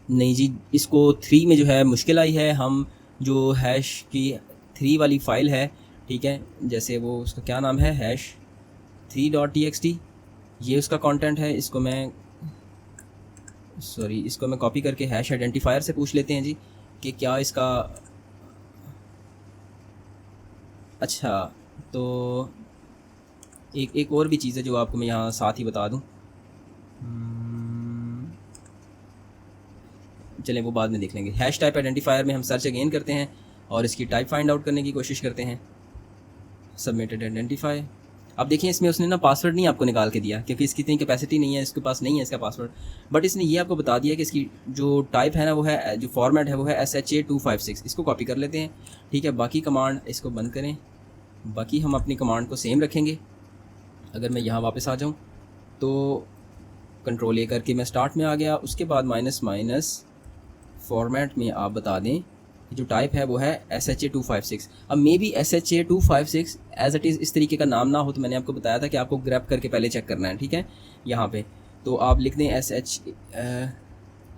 नहीं जी, इसको 3 में जो है मुश्किल आई है। हम जो हैश की 3 वाली फ़ाइल है, ठीक है, जैसे वो उसका क्या नाम है, hash3.txt, ये उसका कंटेंट है। इसको मैं कॉपी करके हैश आइडेंटिफायर से पूछ लेते हैं जी कि क्या इसका, अच्छा तो एक और भी चीज़ है जो आपको मैं यहाँ साथ ही बता दूँ। चलें वो बाद में देख लेंगे। हैश टाइप आइडेंटिफायर में हम सर्च अगेन करते हैं और इसकी टाइप फाइंड आउट करने की कोशिश करते हैं। Submitted identify. अब देखिए इसमें उसने ना पासवर्ड नहीं आपको निकाल के दिया क्योंकि इसकी इतनी कैपेसिटी नहीं है, इसके पास नहीं है इसका पासवर्ड, बट इसने ये आपको बता दिया कि इसकी जो टाइप है ना वो है, जो फॉर्मेट है वो है SHA256। इसको कॉपी कर लेते हैं, ठीक है। बाकी कमांड इसको बंद करें, बाकी हम अपनी कमांड को सेम रखेंगे। अगर मैं यहाँ वापस आ जाऊँ तो कंट्रोल A करके मैं स्टार्ट में आ गया। उसके बाद माइनस फॉर्मेट में आप बता दें जो टाइप है वो है SHA-256। अब maybe SHA-256 as it is इस तरीके का नाम ना हो, तो मैंने आपको बताया था कि आपको ग्रैब करके पहले चेक करना है, ठीक है। यहाँ पे तो आप लिख दें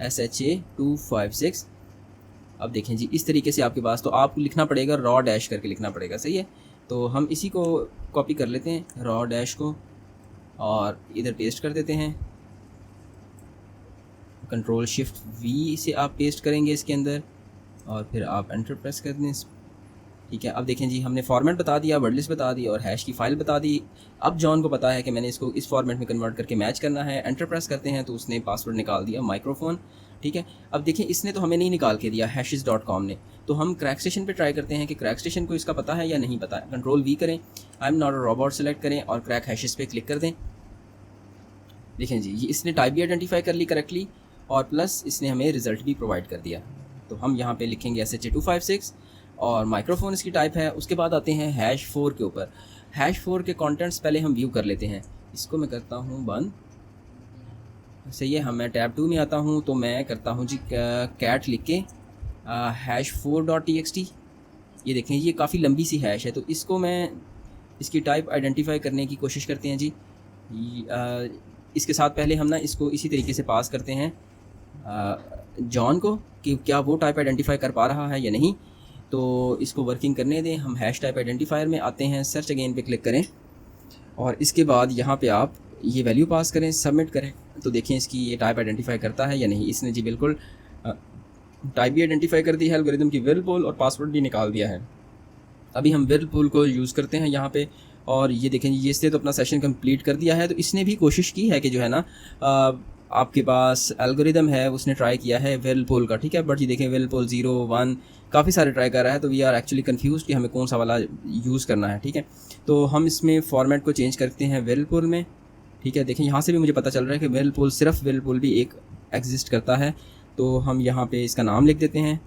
SHA-256। अब देखें जी इस तरीके से आपके पास, तो आपको लिखना पड़ेगा रॉ डैश करके लिखना पड़ेगा, सही है। तो हम इसी को कॉपी कर लेते हैं, रॉ डैश को, और इधर पेस्ट कर देते हैं। Ctrl+Shift+V से आप पेस्ट करेंगे इसके अंदर, और फिर आप एंटर प्रेस कर दें, ठीक है। अब देखें जी हमने फॉर्मेट बता दिया, वर्ड लिस्ट बता दी और हैश की फ़ाइल बता दी। अब जॉन को पता है कि मैंने इसको इस फॉर्मेट में कन्वर्ट करके मैच करना है। एंटर प्रेस करते हैं तो उसने पासवर्ड निकाल दिया माइक्रोफोन, ठीक है। अब देखिए इसने तो हमें नहीं निकाल के दिया, hashes.com ने। तो हम क्रैक स्टेशन पे ट्राई करते हैं कि क्रैक स्टेशन को इसका पता है या नहीं पता है। Ctrl+V करें, I am not a robot select करें और क्रैक हैशेस पे क्लिक कर दें। देखें जी ये इसने टाइप भी आइडेंटिफाई कर ली करेक्टली, और प्लस इसने हमें रिजल्ट भी प्रोवाइड कर दिया। तो हम यहाँ पे लिखेंगे SHA-256 और माइक्रोफोन इसकी टाइप है। उसके बाद आते हैं #4 के ऊपर। #4 के कंटेंट्स पहले हम व्यू कर लेते हैं। इसको मैं करता हूँ बंद, सही है। मैं टैब 2 में आता हूँ, तो मैं करता हूँ जी कैट लिख के #4.txt। ये देखें ये काफ़ी लंबी सी हैश है, तो इसको मैं इसकी टाइप आइडेंटिफाई करने की कोशिश करते हैं जी। इसके साथ पहले हम ना इसको इसी तरीके से पास करते हैं जॉन को कि क्या वो टाइप आइडेंटिफाई कर पा रहा है या नहीं। तो इसको वर्किंग करने दें। हम हैश टाइप आइडेंटिफायर में आते हैं, सर्च अगेन पे क्लिक करें और इसके बाद यहाँ पे आप ये वैल्यू पास करें, सबमिट करें। तो देखें इसकी ये टाइप आइडेंटिफाई करता है या नहीं। इसने जी बिल्कुल टाइप भी आइडेंटिफाई कर दी है, एल्गोरिथम की व्हिर्लपूल और पासवर्ड भी निकाल दिया है। अभी हम व्हिर्लपूल को यूज़ करते हैं यहाँ पे, और ये देखें ये इसने तो अपना सेशन कंप्लीट कर दिया है। तो इसने भी कोशिश की है कि जो है ना आपके पास एल्गोरिदम है उसने ट्राई किया है व्हिर्लपूल का, ठीक है। बट ये देखें व्हिर्लपूल 0, 1 काफ़ी सारे ट्राई कर रहा है। तो वी आर एक्चुअली कंफ्यूज कि हमें कौन सा वाला यूज़ करना है, ठीक है। तो हम इसमें फॉर्मेट को चेंज करते हैं व्हिर्लपूल में, ठीक है। देखें यहाँ से भी मुझे पता चल रहा है कि व्हिर्लपूल, सिर्फ व्हिर्लपूल भी एक एग्जिस्ट करता है। तो हम यहाँ पे इसका नाम लिख देते हैं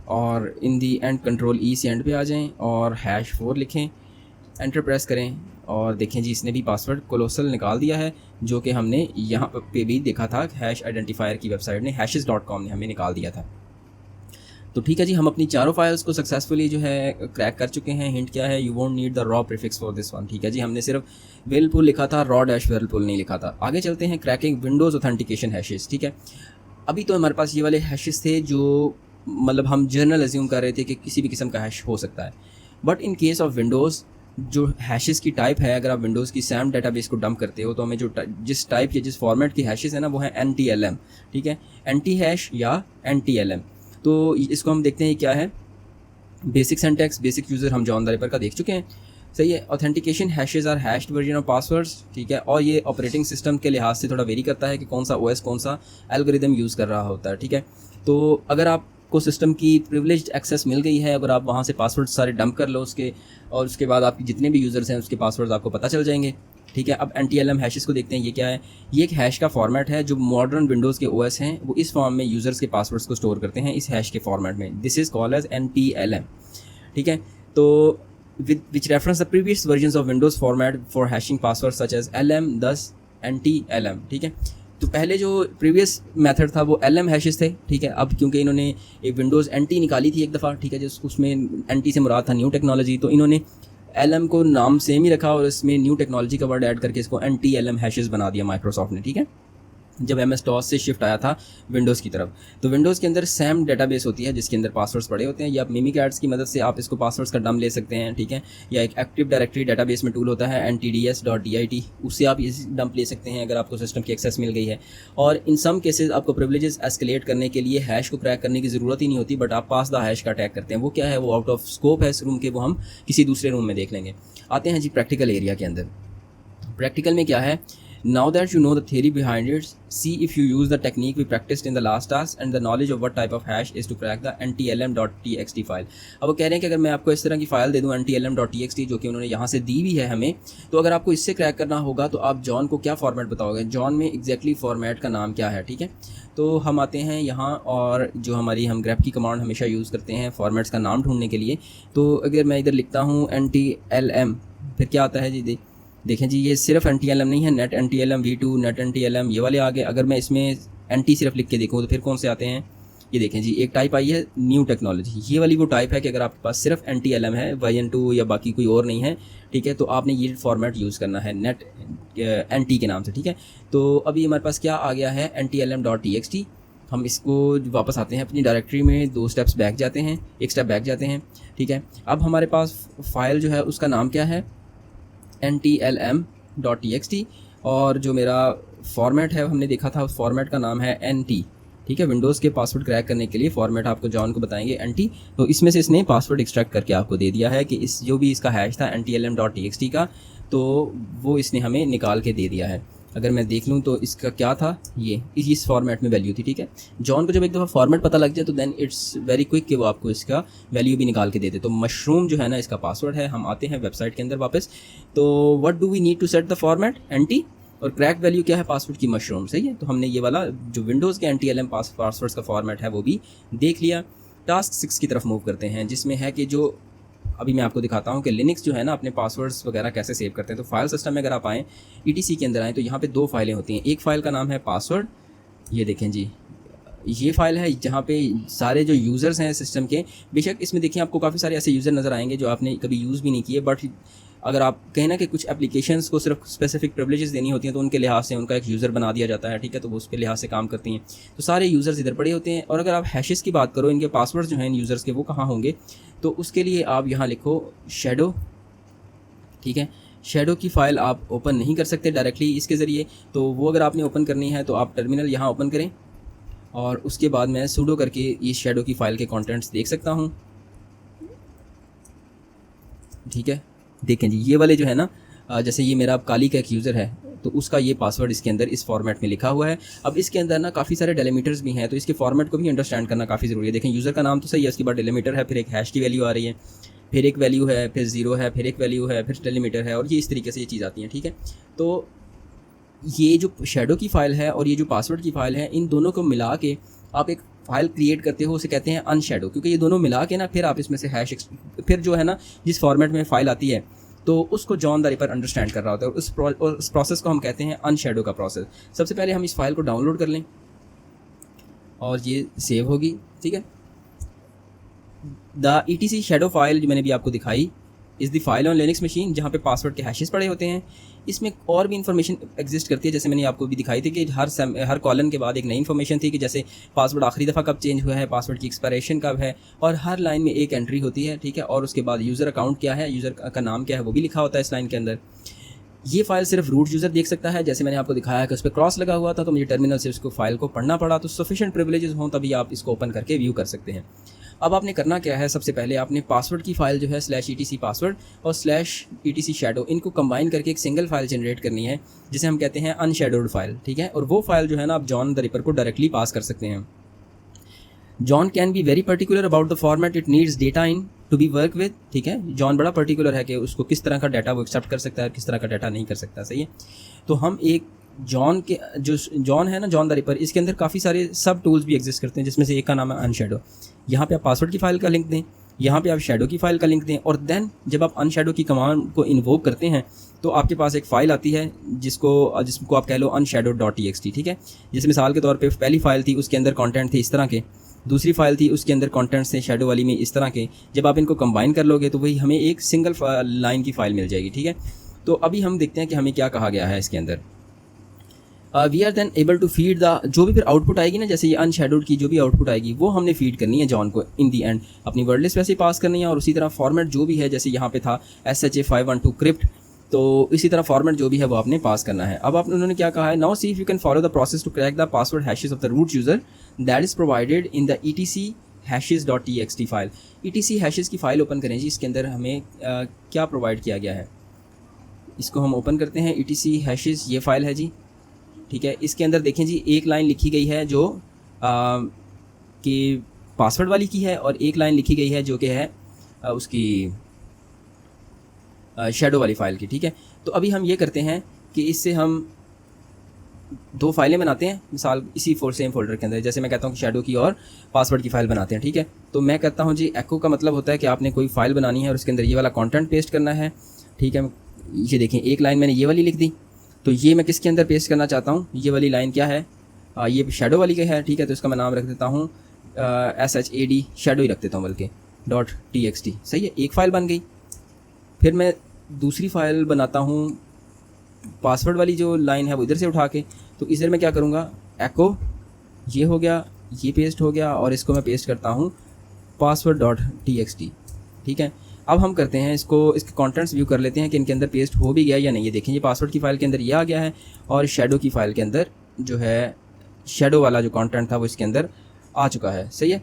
और इन दी एंड Ctrl+E से एंड पे आ जाएं और #4 लिखें, एंटर प्रेस करें और देखें जी इसने भी पासवर्ड कोलोसल निकाल दिया है, जो कि हमने यहाँ पे भी देखा था। हैश आइडेंटिफायर की वेबसाइट ने hashes.com ने हमें निकाल दिया था। तो ठीक है जी, हम अपनी चारों फाइल्स को सक्सेसफुली जो है क्रैक कर चुके हैं। हिंट क्या है, you won't need the raw prefix for this one, ठीक है जी। हमने सिर्फ व्हिर्लपूल लिखा था, रॉ डैश व्हिर्लपूल नहीं लिखा था। आगे चलते हैं, क्रैकिंग विंडोज़ ऑथेंटिकेशन हैशेस, ठीक है। अभी तो हमारे पास ये वाले हैशेस थे जो मतलब हम जनरल एज्यूम कर रहे थे कि किसी भी किस्म का हैश हो सकता है। But in case of Windows जो हैशेस की टाइप है, अगर आप विंडोज़ की सैम डेटाबेस को डंप करते हो तो हमें जो जिस टाइप या जिस फॉर्मेट की हैशेस है ना वो है NTLM, ठीक है। एंटी हैश या NTLM। तो इसको हम देखते हैं क्या है। बेसिक सिंटैक्स, बेसिक यूज़र हम जॉन द रिपर का देख चुके हैं, सही है। Authentication hashes are hashed version of passwords, ठीक है। और ये ऑपरेटिंग सिस्टम के लिहाज से थोड़ा वेरी करता है कि कौन सा OS कौन सा एल्गोरिदम यूज़ कर रहा होता है, ठीक है। तो अगर आपको सिस्टम की प्रिविलेज्ड एक्सेस मिल गई है, अगर आप वहाँ से पासवर्ड सारे डंप कर लो उसके, और उसके बाद आपके जितने भी यूज़र्स हैं उसके पासवर्ड्स आपको पता चल जाएंगे, ठीक है। अब NTLM हैशेस को देखते हैं, ये क्या है। ये एक हैश का फॉर्मेट है जो मॉडर्न विंडोज़ के OS हैं वो इस फॉर्म में यूज़र्स के पासवर्ड्स को स्टोर करते हैं इस हैश के फॉर्मेट में। This is called as NTLM, ठीक है। तो which reference the previous versions of Windows format for hashing passwords such as LM, thus NTLM, ठीक है। तो पहले जो प्रीवियस मेथड था वो LM हैशेस थे, ठीक है। अब क्योंकि इन्होंने एक विंडोज़ NT निकाली थी एक दफ़ा, ठीक है, जिस उसमें NT से मुराद था न्यू टेक्नोलॉजी, तो इन्होंने LM को नाम सेम ही रखा और इसमें न्यू टेक्नोलॉजी का वर्ड ऐड करके इसको NTLM हैशेस बना दिया माइक्रोसॉफ्ट ने, ठीक है। जब MS-DOS से शिफ्ट आया था विंडोज़ की तरफ, तो विंडोज़ के अंदर सैम डेटाबेस होती है जिसके अंदर पासवर्ड्स पड़े होते हैं, या आप मिमिकैट्स की मदद से आप इसको पासवर्ड्स का डंप ले सकते हैं, ठीक है। या एक एक्टिव डायरेक्टरी डेटाबेस में टूल होता है NTDS.dit, उससे आप इस डंप ले सकते हैं अगर आपको सिस्टम की एक्सेस मिल गई है। और इन सम केसेस आपको प्रिविलेजेस एस्केलेट करने के लिए हैश को क्रैक करने की ज़रूरत ही नहीं होती, बट आप पास द हैश का अटैक करते हैं। वो क्या है, वो आउट ऑफ स्कोप है इस रूम के, वो हम किसी दूसरे रूम में देख लेंगे। आते हैं जी प्रैक्टिकल एरिया के अंदर। प्रैक्टिकल में क्या है, now that you know the theory behind it, see if you use the technique we practiced in the last task and the knowledge of what type of hash is to crack the NTLM.txt file। अब वो कह रहे हैं कि अगर मैं आपको इस तरह की फ़ाइल दे दूं NTLM.txt, जो कि उन्होंने यहाँ से दी भी है हमें, तो अगर आपको इससे क्रैक करना होगा तो आप जॉन को क्या फॉर्मेट बताओगे, जॉन में एग्जैक्टली फॉर्मेट का नाम क्या है, ठीक है। तो हम आते हैं यहाँ, और जो हमारी हम ग्रैप की कमांड हमेशा यूज़ करते हैं फॉर्मेट्स का नाम ढूंढने के लिए। तो अगर मैं इधर लिखता हूँ NTLM, फिर क्या आता है जी, देखें जी ये सिर्फ NTLM नहीं है, net NTLM V2, net NTLM ये वाले आगे। अगर मैं इसमें NT सिर्फ लिख के देखूँ तो फिर कौन से आते हैं, ये देखें जी, एक टाइप आई है न्यू टेक्नोलॉजी। ये वाली वो टाइप है कि अगर आपके पास सिर्फ NTLM है, वर्जन 2 या बाकी कोई और नहीं है, ठीक है, तो आपने ये फॉर्मेट यूज़ करना है नेट NT के नाम से, ठीक है। तो अभी हमारे पास क्या आ गया है, NTLM.txt। हम इसको वापस आते हैं अपनी डायरेक्टरी में, 2 स्टेप्स बैक जाते हैं, 1 स्टेप बैक जाते हैं, ठीक है। अब हमारे पास फाइल जो है उसका नाम क्या है, NTLM.txt, और जो मेरा फॉर्मेट है हमने देखा था, उस फॉर्मेट का नाम है NT, ठीक है। विंडोज़ के पासवर्ड क्रैक करने के लिए फॉर्मेट आपको जॉन को बताएंगे NT, तो इसमें से इसने पासवर्ड एक्सट्रैक्ट करके आपको दे दिया है कि इस जो भी इसका हैश था NTLM.txt का, तो वो इसने हमें निकाल के दे दिया है। अगर मैं देख लूँ तो इसका क्या था, ये इस फॉर्मेट में वैल्यू थी, ठीक है। जॉन को जब एक दफ़ा फॉर्मेट पता लग जाए तो देन इट्स वेरी क्विक कि वो आपको इसका वैल्यू भी निकाल के दे दे। तो मशरूम जो है ना इसका पासवर्ड है। हम आते हैं वेबसाइट के अंदर वापस, तो what do we need to set the format, NT, और क्रैक वैल्यू क्या है पासवर्ड की, मशरूम, सही है। तो हमने ये वाला जो विंडोज़ के NTLM पासवर्ड्स का फॉर्मेट है वो भी देख लिया। टास्क 6 की तरफ मूव करते हैं, जिसमें है कि जो अभी मैं आपको दिखाता हूँ कि लिनक्स जो है ना अपने पासवर्ड्स वगैरह कैसे सेव करते हैं। तो फाइल सिस्टम में अगर आप आएँ, ETC के अंदर आएँ, तो यहाँ पे 2 फाइलें होती हैं। एक फ़ाइल का नाम है पासवर्ड, ये देखें जी, ये फ़ाइल है जहाँ पे सारे जो यूज़र्स हैं सिस्टम के, बेशक इसमें देखिए आपको काफ़ी सारे ऐसे यूज़र नज़र आएंगे जो आपने कभी यूज़ भी नहीं किए, बट अगर आप कहें ना कि कुछ एप्लीकेशंस को सिर्फ स्पेसिफिक प्रिविलेजेस देनी होती हैं तो उनके लिहाज से उनका एक यूज़र बना दिया जाता है, ठीक है। तो वो उसके लिहाज से काम करती हैं, तो सारे यूज़र्स इधर पड़े होते हैं। और अगर आप हैशेस की बात करो, इनके पासवर्ड जो हैं इन यूज़र्स के वो कहाँ होंगे, तो उसके लिए आप यहाँ लिखो शैडो, ठीक है। शैडो की फ़ाइल आप ओपन नहीं कर सकते डायरेक्टली इसके ज़रिए, तो वो अगर आपने ओपन करनी है तो आप टर्मिनल यहाँ ओपन करें, और उसके बाद मैं सूडो करके इस शैडो की फ़ाइल के कंटेंट्स देख सकता हूँ, ठीक है। देखें जी, ये वाले जो है ना, जैसे ये मेरा काली का एक यूज़र है, तो उसका ये पासवर्ड इसके अंदर इस फॉर्मेट में लिखा हुआ है। अब इसके अंदर ना काफ़ी सारे डेलीमीटर्स भी हैं, तो इसके फॉर्मेट को भी अंडरस्टैंड करना काफ़ी ज़रूरी है। देखें, यूज़र का नाम तो सही है, उसके बाद डेलीमीटर है, फिर एक हैश की वैल्यू आ रही है, फिर एक वैल्यू है, फिर 0 है, फिर एक वैल्यू है, फिर डेलीमीटर है, और ये इस तरीके से ये चीज़ आती है, ठीक है। तो ये जो शैडो की फ़ाइल है और ये जो पासवर्ड की फ़ाइल है, इन दोनों को मिला के आप एक फ़ाइल क्रिएट करते हो, उसे कहते हैं अनशैडो, क्योंकि ये दोनों मिला के ना फिर आप इसमें से फिर जो है ना जिस फॉर्मेट में फ़ाइल आती है तो उसको जॉन द रिपर अंडरस्टैंड कर रहा होता है, और उस प्रोसेस को हम कहते हैं अनशैडो का प्रोसेस। सबसे पहले हम इस फाइल को डाउनलोड कर लें और ये सेव होगी, ठीक है। द ETC शैडो फाइल जो मैंने भी आपको दिखाई is the file on Linux machine, जहाँ पे पासवर्ड के हैशेस पड़े होते हैं। इसमें और भी इन्फॉर्मेशन एग्जिस्ट करती है, जैसे मैंने आपको भी दिखाई थी कि हर कॉलन के बाद एक नई इन्फॉर्मेशन थी कि जैसे पासवर्ड आखिरी दफ़ा कब चेंज हुआ है, पासवर्ड की एक्सपायरेशन कब है, और हर लाइन में एक एंट्री होती है, ठीक है। और उसके बाद यूज़र अकाउंट क्या है, यूज़र का नाम क्या है, वो भी लिखा होता है इस लाइन के अंदर। ये फाइल सिर्फ रूट यूज़र देख सकता है, जैसे मैंने आपको दिखाया कि उस पर क्रॉस लगा हुआ था, तो मुझे टर्मिनल से उसको फाइल को पढ़ना पड़ा। तो सफिशिएंट प्रिविलेजेस हों तभी आप इसको ओपन करके व्यू कर सकते हैं। अब आपने करना क्या है, सबसे पहले आपने पासवर्ड की फ़ाइल जो है /etc पासवर्ड और /etc शैडो, इनको कंबाइन करके एक सिंगल फाइल जनरेट करनी है, जिसे हम कहते हैं अनशैडोड फाइल, ठीक है। और वो फाइल जो है ना आप जॉन द रिपर को डायरेक्टली पास कर सकते हैं। John can be very particular about the format it needs data in to be work with, ठीक है। जॉन बड़ा पर्टिकुलर है कि उसको किस तरह का डाटा वो एक्सेप्ट कर सकता है, किस तरह का डाटा नहीं कर सकता, सही है। तो हम एक जॉन के जो जॉन है ना, जॉन द रिपर, इसके अंदर काफ़ी सारे सब टूल्स भी एग्जिस्ट करते हैं, जिसमें से एक का नाम है अनशैडो। यहाँ पे आप पासवर्ड की फ़ाइल का लिंक दें, यहाँ पे आप शैडो की फ़ाइल का लिंक दें, और देन जब आप अनशैडो की कमांड को इन्वोक करते हैं तो आपके पास एक फ़ाइल आती है जिसको आप कह लो unshadowed.txt, ठीक है। जैसे मिसाल के तौर पे पहली फ़ाइल थी, उसके अंदर कंटेंट थे इस तरह के, दूसरी फ़ाइल थी उसके अंदर कंटेंट्स थे शैडो वाली में इस तरह के। जब आप इनको कंबाइन कर लोगे तो वही हमें एक सिंगल लाइन की फ़ाइल मिल जाएगी, ठीक है। तो अभी हम देखते हैं कि हमें क्या कहा गया है इसके अंदर। We are then able to feed the, जो भी फिर आउटपुट आएगी ना, जैसे ये अनशैडोड की जो भी आउटपुट आएगी वो हमने फीड करनी है जॉन को इन दी एंड, अपनी वर्ड लिस्ट वैसे ही पास करनी है। और उसी तरह फॉर्मेट जो भी है, जैसे यहाँ पे था SHA-512 क्रिप्ट, तो इसी तरह फॉर्मेट जो भी है वो आपने पास करना है। अब उन्होंने क्या कहा है, now see if you can follow the process to crack the password hashes of the root user that is provided in the ETC hashes.txt file. ETC hashes की फ़ाइल ओपन करें जी, इसके अंदर हमें क्या प्रोवाइड किया गया है, इसको हम ओपन करते हैं। ETC हैशेस ये फ़ाइल है जी, ठीक है। इसके अंदर देखें जी, एक लाइन लिखी गई है जो कि पासवर्ड वाली की है, और एक लाइन लिखी गई है जो कि है उसकी शैडो वाली फ़ाइल की, ठीक है। तो अभी हम ये करते हैं कि इससे हम 2 फाइलें बनाते हैं, मिसाल इसी सेम फोल्डर के अंदर। जैसे मैं कहता हूँ कि शैडो की और पासवर्ड की फ़ाइल बनाते हैं, ठीक है। तो मैं कहता हूँ जी एको का मतलब होता है कि आपने कोई फ़ाइल बनानी है और उसके अंदर ये वाला कंटेंट पेस्ट करना है, ठीक है। ये देखें, एक लाइन मैंने ये वाली लिख दी, तो ये मैं किसके अंदर पेस्ट करना चाहता हूँ, ये वाली लाइन क्या है, ये शैडो वाली का है, ठीक है। तो इसका मैं नाम रख देता हूँ SHAD शेडो ही रख देता हूँ बल्कि .txt। सही है, एक फ़ाइल बन गई। फिर मैं दूसरी फ़ाइल बनाता हूँ, पासवर्ड वाली जो लाइन है वो इधर से उठा के, तो इधर मैं क्या करूँगा, एको ये हो गया, ये पेस्ट हो गया, और इसको मैं पेस्ट करता हूँ password.txt। ठीक है, अब हम करते हैं इसको, इसके कंटेंट्स व्यू कर लेते हैं कि इनके अंदर पेस्ट हो भी गया या नहीं। ये देखें, ये पासवर्ड की फ़ाइल के अंदर ये आ गया है, और शेडो की फ़ाइल के अंदर जो है शेडो वाला जो कंटेंट था वो इसके अंदर आ चुका है। सही है,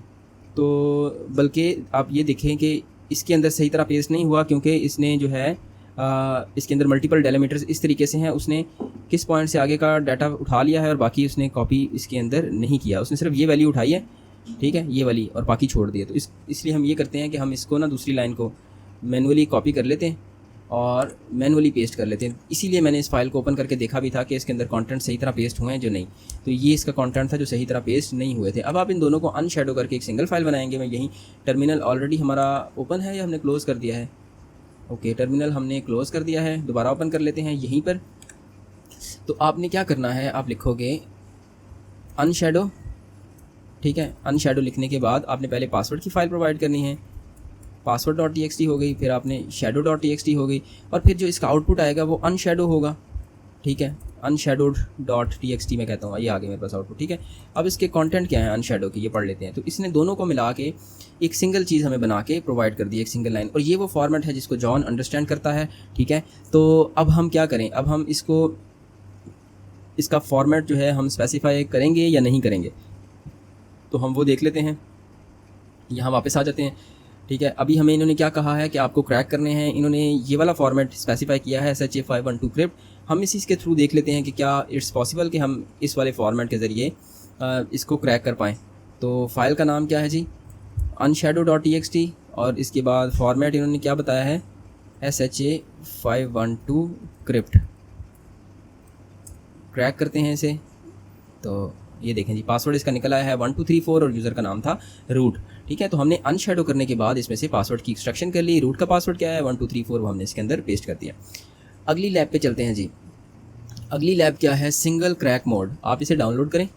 तो बल्कि आप ये देखें कि इसके अंदर सही तरह पेस्ट नहीं हुआ, क्योंकि इसने जो है इसके अंदर मल्टीपल डेलीमीटर्स इस तरीके से हैं, उसने किस पॉइंट से आगे का डाटा उठा लिया है और बाकी उसने कॉपी इसके अंदर नहीं किया, उसने सिर्फ ये वैल्यू उठाई है, ठीक है, ये वाली, और बाकी छोड़ दिए। तो इसलिए हम ये करते हैं कि हम इसको ना दूसरी लाइन को मैनुअली कॉपी कर लेते हैं और मैनुअली पेस्ट कर लेते हैं। इसीलिए मैंने इस फाइल को ओपन करके देखा भी था कि इसके अंदर कंटेंट सही तरह पेस्ट हुए हैं जो नहीं, तो ये इसका कंटेंट था जो सही तरह पेस्ट नहीं हुए थे। अब आप इन दोनों को अनशैडो करके एक सिंगल फाइल बनाएंगे। मैं यहीं टर्मिनल ऑलरेडी हमारा ओपन है या हमने क्लोज़ कर दिया है? ओके, टर्मिनल हमने क्लोज़ कर दिया है, दोबारा ओपन कर लेते हैं यहीं पर। तो आपने क्या करना है, आप लिखोगे अनशैडो, ठीक है, अनशैडो लिखने के बाद आपने पहले पासवर्ड की फ़ाइल प्रोवाइड करनी है, password.txt हो गई, फिर आपने shadow.txt हो गई, और फिर जो इसका आउटपुट आएगा वो अनशैडो होगा। ठीक है, unshadowed.txt मैं कहता हूँ, ये आ गया मेरे पास आउटपुट। ठीक है, अब इसके कंटेंट क्या है अनशैडो की, ये पढ़ लेते हैं। तो इसने दोनों को मिला के एक सिंगल चीज़ हमें बना के प्रोवाइड कर दी, एक सिंगल लाइन, और ये वो फॉर्मेट है जिसको जॉन अंडरस्टैंड करता है। ठीक है, तो अब हम क्या करें, अब हम इसका फॉर्मेट जो है हम स्पेसिफाई करेंगे या नहीं करेंगे, तो हम वो देख लेते हैं। यहाँ वापस आ जाते हैं। ठीक है, अभी हमें इन्होंने क्या कहा है कि आपको क्रैक करने हैं, इन्होंने ये वाला फॉर्मेट स्पेसिफाई किया है SHA-512 क्रिप्ट। हम इसी के थ्रू देख लेते हैं कि क्या इट्स पॉसिबल कि हम इस वाले फॉर्मेट के ज़रिए इसको क्रैक कर पाएँ। तो फाइल का नाम क्या है जी, unshadow.txt, और इसके बाद फॉर्मेट इन्होंने क्या बताया है, SHA-512 क्रिप्ट। क्रैक करते हैं इसे, तो ये देखें जी, पासवर्ड इसका निकल आया है 1234 और यूज़र का नाम था रूट। ठीक है, तो हमने अनशैडो करने के बाद इसमें से पासवर्ड की एक्सट्रैक्शन कर ली। रूट का पासवर्ड क्या है 1234, वो हमने इसके अंदर पेस्ट कर दिया। अगली लैब पे चलते हैं जी। अगली लैब क्या है, सिंगल क्रैक मोड। आप इसे डाउनलोड करें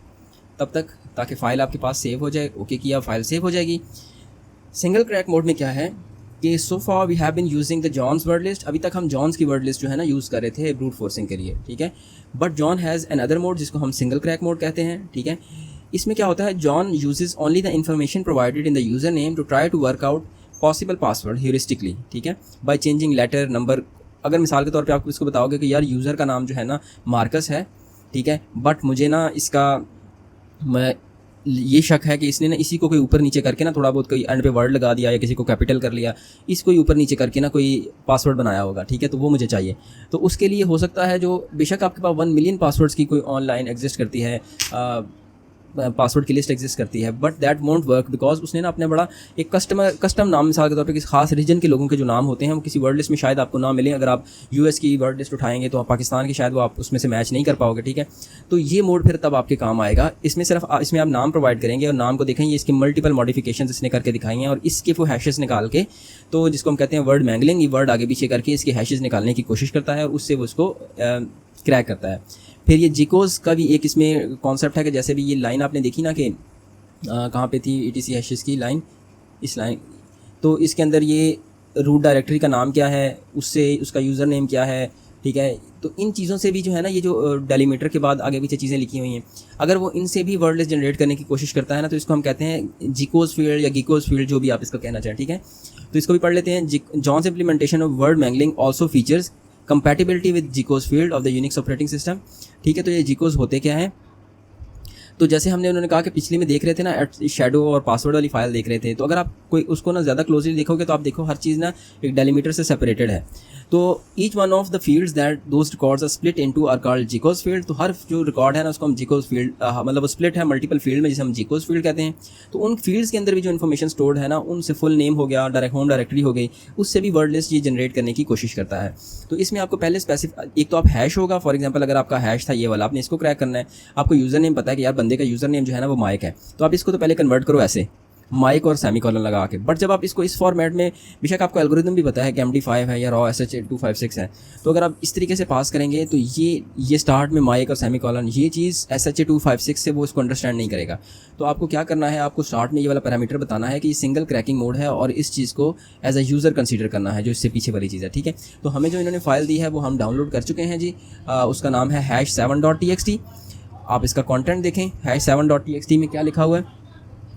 तब तक, ताकि फ़ाइल आपके पास सेव हो जाए। ओके किया, फाइल सेव हो जाएगी। सिंगल क्रैक मोड में क्या है कि so far we have been using the John's word list. अभी तक हम जॉन्स की वर्ड लिस्ट जो है ना यूज़ कर रहे थे ब्रूट फोर्सिंग के लिए। ठीक है, but John has an other mode जिसको हम सिंगल क्रैक मोड कहते हैं। ठीक है, इसमें क्या होता है, John uses only the information provided in the user name to try to work out possible password heuristically. ठीक है, बाय चेंजिंग लेटर नंबर। अगर मिसाल के तौर पे आप इसको बताओगे कि यार यूज़र का नाम जो है ना मार्कस है, ठीक है, बट मुझे ना इसका ये शक है कि इसने ना इसी को कोई ऊपर नीचे करके ना थोड़ा बहुत कोई एंड पे वर्ड लगा दिया या किसी को कैपिटल कर लिया, इसको ही ऊपर नीचे करके ना कोई पासवर्ड बनाया होगा। ठीक है, तो वो मुझे चाहिए। तो उसके लिए हो सकता है, जो बेशक आपके पास 1 मिलियन पासवर्ड्स की कोई ऑनलाइन एग्जिस्ट करती है, पासवर्ड की लिस्ट एग्जिस्ट करती है, but that won't work because उसने ना अपने बड़ा एक कस्टम नाम, मिसाल के तौर पे किसी खास रीजन के लोगों के जो नाम होते हैं वो किसी वर्ड लिस्ट में शायद आपको ना मिले। अगर आप यूएस की वर्ड लिस्ट उठाएंगे तो आप पाकिस्तान की शायद वो आप उसमें से मैच नहीं कर पाओगे। ठीक है, तो ये मोड फिर तब आपके काम आएगा। इसमें सिर्फ इसमें आप नाम प्रोवाइड करेंगे और नाम को देखेंगे, इसकी मल्टीपल मॉडिफिकेशन इसने करके दिखाई हैं, और इसके वो हैशेस निकाल के, तो जिसको हम कहते हैं वर्ड मैंगलिंग, ये वर्ड आगे पीछे करके इसके हैशेस निकालने की कोशिश करता है और उससे वो उसको क्रैक करता है। फिर ये जिकोस का भी एक इसमें कॉन्सेप्ट है कि जैसे भी ये लाइन आपने देखी ना कि कहाँ पे थी ETC हैशेस की लाइन, इस लाइन, तो इसके अंदर ये रूट डायरेक्टरी का नाम क्या है, उससे उसका यूज़र नेम क्या है। ठीक है, तो इन चीज़ों से भी जो है ना, ये जो डेलीमीटर के बाद आगे पीछे चीज़ें लिखी हुई हैं, अगर वो इनसे भी वर्ड लिस्ट जनरेट करने की कोशिश करता है ना, तो इसको हम कहते हैं जिकोस फील्ड या गिकोस फील्ड, जो भी आप इसको कहना चाहें। ठीक है, तो इसको भी पढ़ लेते हैं। John's implementation of word mangling also features compatibility with जिकोस field of the Unix operating system. ठीक है, तो ये जिकोस होते क्या हैं, तो जैसे हमने उन्होंने कहा कि पिछले में देख रहे थे ना, शैडो और पासवर्ड वाली फाइल देख रहे थे, तो अगर आप कोई उसको ना ज़्यादा क्लोजली देखोगे तो आप देखो हर चीज़ ना एक डेलीमीटर से सेपरेटेड है। तो each one of the fields that those records are split into are called जिकोस फील्ड। तो हर जो रिकॉर्ड है ना उसको हम जिकोस फील्ड, मतलब वो स्प्लिट है मल्टीपल फील्ड में, जिसे हम जिकोस फील्ड कहते हैं। तो उन फील्ड्स के अंदर भी जो इन्फॉर्मेशन स्टोर्ड है ना, उनसे फुल नेम हो गया, डायरेक्ट होम डायरेक्टरी हो गई, उससे भी वर्ड लिस्ट ये जनरेट करने की कोशिश करता है। तो इसमें आपको पहले एक तो आप हैश होगा, फॉर एग्जाम्पल अगर आपका हैश था ये वाला, आपने इसको क्रैक करना है, आपको यूज़र नेम पता है कि यार बंदे का यूज़र नेम जो है ना वो माइक है, तो आप इसको तो पहले कन्वर्ट करो ऐसे, माइक और सेमीकोलन लगा के। बट जब आप इसको इस फॉर्मेट में, बेशक आपको एल्गोरिदम भी पता है कि MD5 है या रॉ SH8256 है, तो अगर आप इस तरीके से पास करेंगे तो ये स्टार्ट में माइक और सेमीकोलन, ये चीज़ SH8256 से वो इसको अंडरस्टैंड नहीं करेगा। तो आपको क्या करना है, आपको स्टार्ट में ये वाला पैरामीटर बताना है कि ये सिंगल क्रैकिंग मोड है और इस चीज़ को एज अ यूज़र कंसीडर करना है, जो इससे पीछे वाली चीज़ है, ठीक है। तो हमें जो इन्होंने फाइल दी है वो हम डाउनलोड कर चुके हैं जी। उसका नाम है #7.txt। आप इसका कंटेंट देखें, #7.txt में क्या लिखा हुआ है,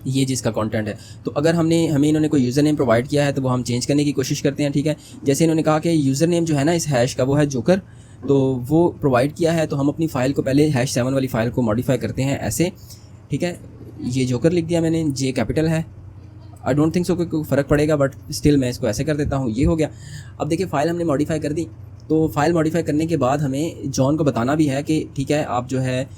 ये जिसका कंटेंट है। तो अगर हमें इन्होंने कोई यूज़र नेम प्रोवाइड किया है तो वो हम चेंज करने की कोशिश करते हैं, ठीक है। जैसे इन्होंने कहा कि यूज़र नेम जो है ना इस हैश का वो है जोकर, तो वो प्रोवाइड किया है, तो हम अपनी फ़ाइल को पहले #7 वाली फ़ाइल को मॉडिफाई करते हैं ऐसे, ठीक है। ये जोकर लिख दिया मैंने, J कैपिटल है। आई डोंट थिंक सो कोई फ़र्क पड़ेगा, बट स्टिल मैं इसको ऐसे कर देता हूँ, ये हो गया। अब देखिए फ़ाइल हमने मॉडिफाई कर दी, तो फाइल मॉडिफाई करने के बाद हमें जॉन को बताना भी है कि ठीक है आप जो है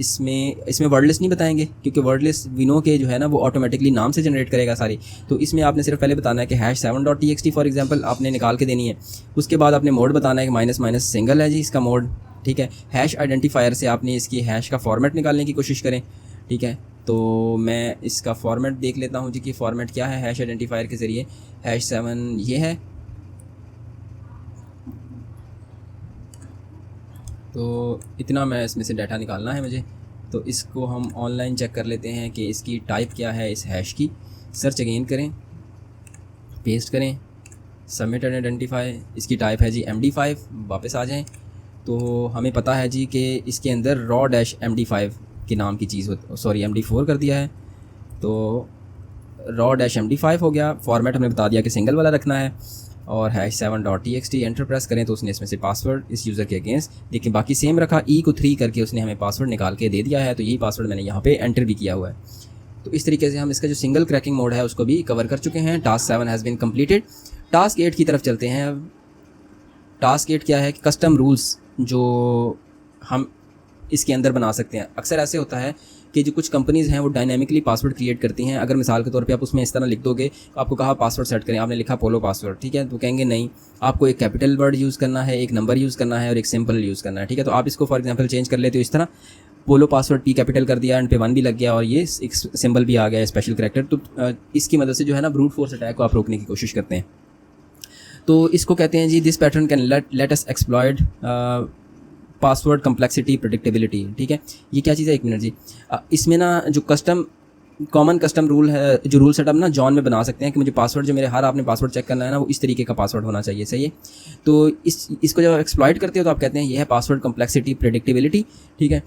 इसमें वर्ड लिस्ट नहीं बताएंगे, क्योंकि वर्ड लिस्ट विनो के जो है ना वो ऑटोमेटिकली नाम से जनरेट करेगा सारी। तो इसमें आपने सिर्फ पहले बताना है कि #7.txt फॉर एग्जांपल आपने निकाल के देनी है। उसके बाद आपने मोड बताना है कि माइनस सिंगल है जी इसका मोड, ठीक है। हैश आइडेंटिफायर से आपने इसकी हैश का फॉर्मेट निकालने की कोशिश करें, ठीक है। तो मैं इसका फॉर्मेट देख लेता हूँ जी कि फॉर्मेट क्या है हैश आइडेंटिफायर के ज़रिए। #7 ये है, तो इतना मैं इसमें से डाटा निकालना है मुझे। तो इसको हम ऑनलाइन चेक कर लेते हैं कि इसकी टाइप क्या है इस हैश की। सर्च अगेन करें, पेस्ट करें, सबमिट एंड आइडेंटिफाई, इसकी टाइप है जी MD5। वापस आ जाएं तो हमें पता है जी कि इसके अंदर raw-MD5 के नाम की चीज़ सॉरी MD4 कर दिया है, तो raw-MD5 हो गया। फॉर्मेट हमने बता दिया कि सिंगल वाला रखना है, और #7.txt एंटर प्रेस करें तो उसने इसमें से पासवर्ड इस यूज़र के अगेंस्ट, लेकिन बाकी सेम रखा, E को 3 करके उसने हमें पासवर्ड निकाल के दे दिया है। तो यही पासवर्ड मैंने यहाँ पे एंटर भी किया हुआ है। तो इस तरीके से हम इसका जो सिंगल क्रैकिंग मोड है उसको भी कवर कर चुके हैं। Task 7 has been completed. Task 8 की तरफ चलते हैं। अब टास्क 8 क्या है कि कस्टम रूल्स जो हम इसके अंदर बना सकते हैं। अक्सर ऐसे होता है कि जो कुछ कंपनीज़ हैं वो डायनामिकली पासवर्ड क्रिएट करती हैं। अगर मिसाल के तौर पे आप उसमें इस तरह लिख दोगे, आपको कहा पासवर्ड सेट करें, आपने लिखा पोलो पासवर्ड, ठीक है, तो कहेंगे नहीं, आपको एक कैपिटल वर्ड यूज़ करना है, एक नंबर यूज़ करना है और एक सिंपल यूज़ करना है, ठीक है। तो आप इसको फॉर एग्जांपल चेंज कर लेते हो इस तरह, पोलो पासवर्ड P कैपिटल कर दिया, एंड पे 1 भी लग गया और ये एक सिंबल भी आ गया स्पेशल करैक्टर। तो इसकी मदद से जो है ना ब्रूट फोर्स अटैक को आप रोकने की कोशिश करते हैं। तो इसको कहते हैं जी this pattern can let us exploit password complexity predictability, ठीक है। ये क्या चीज़ है, एक मिनट जी। इसमें ना जो कॉमन कस्टम रूल है, जो रूल सेटअप ना जॉन में बना सकते हैं कि मुझे पासवर्ड जो मेरे हर आपने पासवर्ड चेक करना है ना वो इस तरीके का पासवर्ड होना चाहिए, सही है। तो इसको जब एक्सप्लॉइट करते हो तो आप कहते हैं ये है पासवर्ड कम्प्लेक्सिटी प्रेडिक्टेबिलिटी, ठीक है।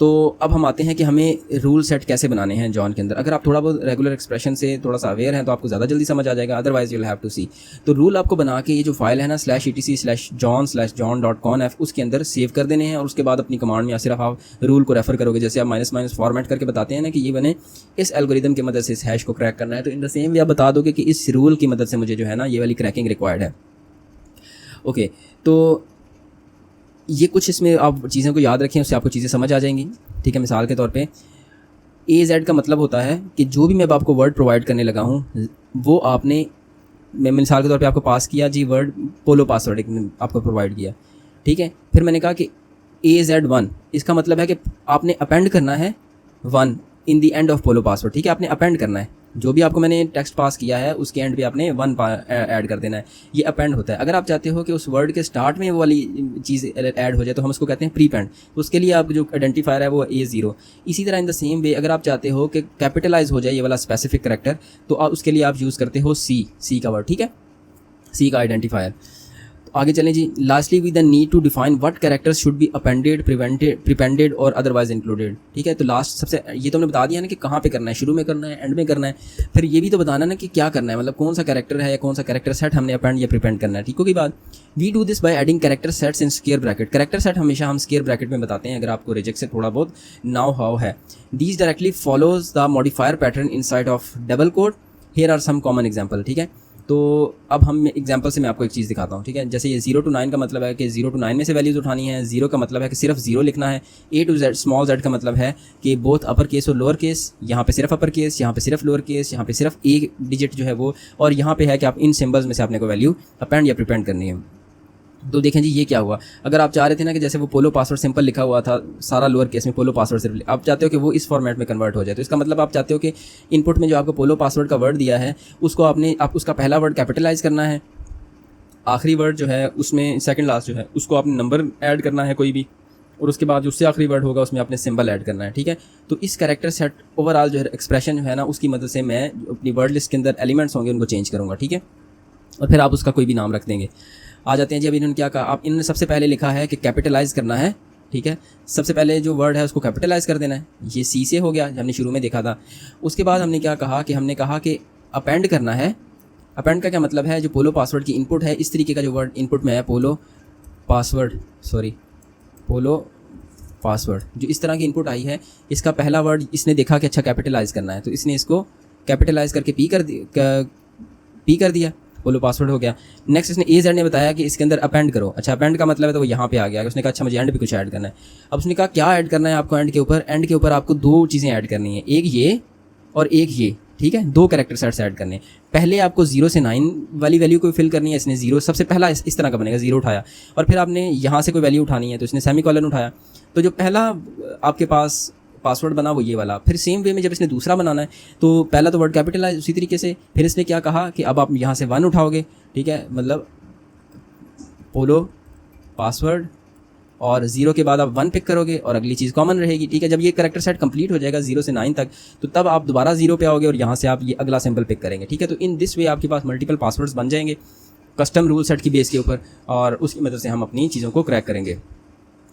तो अब हम आते हैं कि हमें रूल सेट कैसे बनाने हैं जॉन के अंदर। अगर आप थोड़ा बहुत रेगुलर एक्सप्रेशन से थोड़ा सा अवेयर हैं तो आपको ज़्यादा जल्दी समझ आ जाएगा, otherwise you will have to see. तो रूल आपको बना के ये जो फाइल है ना /etc/john/john.conf उसके अंदर सेव कर देने हैं, और उसके बाद अपनी कमांड में या सिर्फ आप रूल को रेफर करोगे। जैसे आप माइनस फॉर्मेट करके बताते हैं ना कि ये मैंने इस एल्गोरिदम की मदद से इस हैश को क्रैक करना है, तो इन द सेम वे आप बता दोगे कि इस रूल की मदद से मुझे जो है ना ये वाली क्रैकिंग रिक्वायर्ड है। ओके, तो ये कुछ इसमें आप चीज़ों को याद रखें, उससे आपको चीज़ें समझ आ जाएंगी, ठीक है। मिसाल के तौर पे AZ का मतलब होता है कि जो भी मैं आपको वर्ड प्रोवाइड करने लगा हूँ वो मैं मिसाल के तौर पे आपको पास किया जी वर्ड पोलो पासवर्ड एक आपको प्रोवाइड किया, ठीक है। फिर मैंने कहा कि AZ1, इसका मतलब है कि आपने अपेंड करना है 1 इन दी एंड ऑफ पोलो पासवर्ड, ठीक है। आपने अपेंड करना है, जो भी आपको मैंने टेक्स्ट पास किया है उसके एंड पे आपने 1 ऐड कर देना है, ये अपेंड होता है। अगर आप चाहते हो कि उस वर्ड के स्टार्ट में वो वाली चीज़ ऐड हो जाए तो हम उसको कहते हैं प्रीपेंड, तो उसके लिए आप जो आइडेंटिफायर है वो A0। इसी तरह इन द सेम वे अगर आप चाहते हो कि कैपिटलाइज हो जाए ये वाला स्पेसिफिक करैक्टर तो उसके लिए आप यूज़ करते हो C का वर्ड, ठीक है, C का आइडेंटिफायर। आगे चलें जी। Lastly we the need to define what characters should be appended, prepended और अदरवाइज इंक्लूडेड, ठीक है। तो लास्ट सबसे ये तो हमने बता दिया ना कि कहाँ पे करना है, शुरू में करना है, एंड में करना है। फिर ये भी तो बताना ना कि क्या करना है, मतलब कौन सा कैरेक्टर है या कौन सा कैरेक्टर सेट हमने अपेंड या प्रीपेंड करना है, ठीक होगी बात। We do this by adding character sets in square bracket. Character set हमेशा हम स्क्वायर ब्रैकेट में बताते हैं, अगर आपको रिजेक्ट से थोड़ा बहुत नाउ हाउ है। These directly follows the modifier pattern inside of double quote. Here are some common example, ठीक है। तो अब हम एग्जांपल से मैं आपको एक चीज़ दिखाता हूँ, ठीक है। जैसे ये 0 to 9 का मतलब है कि 0 to 9 में से वैल्यूज़ उठानी है। 0 का मतलब है कि सिर्फ 0 लिखना है। A to Z small z का मतलब है कि बोथ अपर केस और लोअर केस, यहाँ पे सिर्फ अपर केस, यहाँ पे सिर्फ लोअर केस, यहाँ पे सिर्फ एक डिजिट जो है वो, और यहाँ पे है कि आप इन सिंबल्स में से आपने को वैल्यू अपेंड या प्रीपेंड करनी है। तो देखें जी ये क्या हुआ, अगर आप चाह रहे थे ना कि जैसे वो पोलो पासवर्ड सिंपल लिखा हुआ था सारा लोअर केस में, पोलो पासवर्ड सिर्फ, आप चाहते हो कि वो इस फॉर्मेट में कन्वर्ट हो जाए। तो इसका मतलब आप चाहते हो कि इनपुट में जो आपको पोलो पासवर्ड का वर्ड दिया है उसको आप उसका पहला वर्ड कैपिटलाइज करना है, आखिरी वर्ड जो है उसमें सेकंड लास्ट जो है उसको आपने नंबर ऐड करना है कोई भी, और उसके बाद जो उससे आखिरी वर्ड होगा उसमें आपने सिंबल ऐड करना है, ठीक है। तो इस कैरेक्टर सेट ओवरऑल जो है एक्सप्रेशन जो है ना उसकी मदद से मैं अपनी वर्ड लिस्ट के अंदर एलिमेंट्स होंगे उनको चेंज करूँगा, ठीक है। और फिर आप उसका कोई भी नाम रख देंगे। आ जाते हैं जी, अभी इन्होंने क्या कहा, आप इन्होंने सबसे पहले लिखा है कि कैपिटलाइज करना है, ठीक है। सबसे पहले जो वर्ड है उसको कैपिटलाइज कर देना है, ये सी से हो गया, हमने शुरू में देखा था। उसके बाद हमने क्या कहा कि हमने कहा कि अपेंड करना है। अपेंड का क्या मतलब है, जो पोलो पासवर्ड की इनपुट है, इस तरीके का जो वर्ड इनपुट में है पोलो पासवर्ड जो इस तरह की इनपुट आई है, इसका पहला वर्ड इसने देखा कि अच्छा कैपिटलाइज करना है, तो इसने इसको कैपिटलाइज करके पी कर दिया, पोलो पासवर्ड हो गया। नेक्स्ट इसने ए जेड ने बताया कि इसके अंदर अपेंड करो, अच्छा अपेंड का मतलब है तो वो यहाँ पे आ गया, उसने कहा अच्छा मुझे एंड पे कुछ ऐड करना है। अब उसने कहा क्या ऐड करना है आपको एंड के ऊपर आपको दो चीज़ें ऐड करनी है, एक ये और एक ये, ठीक है। दो कैरेक्टर सेट्स ऐड करने, पहले आपको 0 से 9 वाली वैल्यू को फिल करनी है। इसने 0 सबसे पहला इस तरह का बनेगा, 0 उठाया, और फिर आपने यहाँ से कोई वैल्यू उठानी है तो इसने सेमीकोलन उठाया। तो जो पहला आपके पास पासवर्ड बना वो ये वाला, फिर सेम वे में जब इसने दूसरा बनाना है तो पहला तो वर्ड कैपिटलाइज उसी तरीके से, फिर इसने क्या कहा कि अब आप यहाँ से 1 उठाओगे, ठीक है, मतलब पोलो पासवर्ड और 0 के बाद आप 1 पिक करोगे और अगली चीज़ कॉमन रहेगी, ठीक है। जब ये कैरेक्टर सेट कंप्लीट हो जाएगा 0 से 9 तक, तो तब आप दोबारा 0 पे आओगे और यहाँ से आप ये अगला सिंबल पिक करेंगे, ठीक है। तो इन दिस वे आपके पास मल्टीपल पासवर्ड्स बन जाएंगे कस्टम रूल सेट की बेस के ऊपर, और उसकी मदद से हम अपनी चीज़ों को क्रैक करेंगे,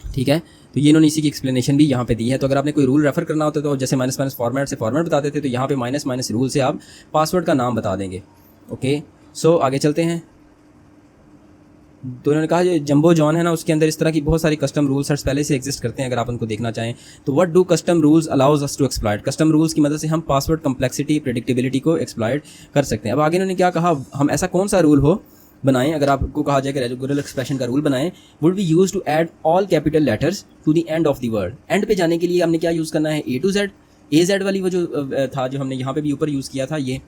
ठीक है। तो ये इन्होंने इसी की एक्सप्लेनेशन भी यहाँ पे दी है। तो अगर आपने कोई रूल रेफर करना होता है तो जैसे माइनस फॉर्मेट से फॉर्मेट बताते थे, तो यहाँ पे माइनस रूल से आप पासवर्ड का नाम बता देंगे, ओके। सो आगे चलते हैं। तो उन्होंने कहा जो जंबो जॉन है ना उसके अंदर इस तरह की बहुत सारी कस्टम रूल सेट्स पहले से एग्जिस्ट करते हैं, अगर आप उनको देखना चाहें तो what do custom rules allows us to exploit, custom rules की मदद से हम पासवर्ड कम्प्लेक्सिटी प्रेडिक्टेबिलिटी को एक्सप्लॉइट कर सकते हैं। अब आगे इन्होंने क्या कहा, हम ऐसा कौन सा रूल हो बनाएं, अगर आपको कहा जाए कि रेगुलर एक्सप्रेशन का रूल बनाएं, would be use to add all capital letters to the end of the word. End पे जाने के लिए हमने क्या यूज़ करना है, A to Z, AZ वाली वो जो था जो हमने यहाँ पे भी ऊपर यूज़ किया था, ये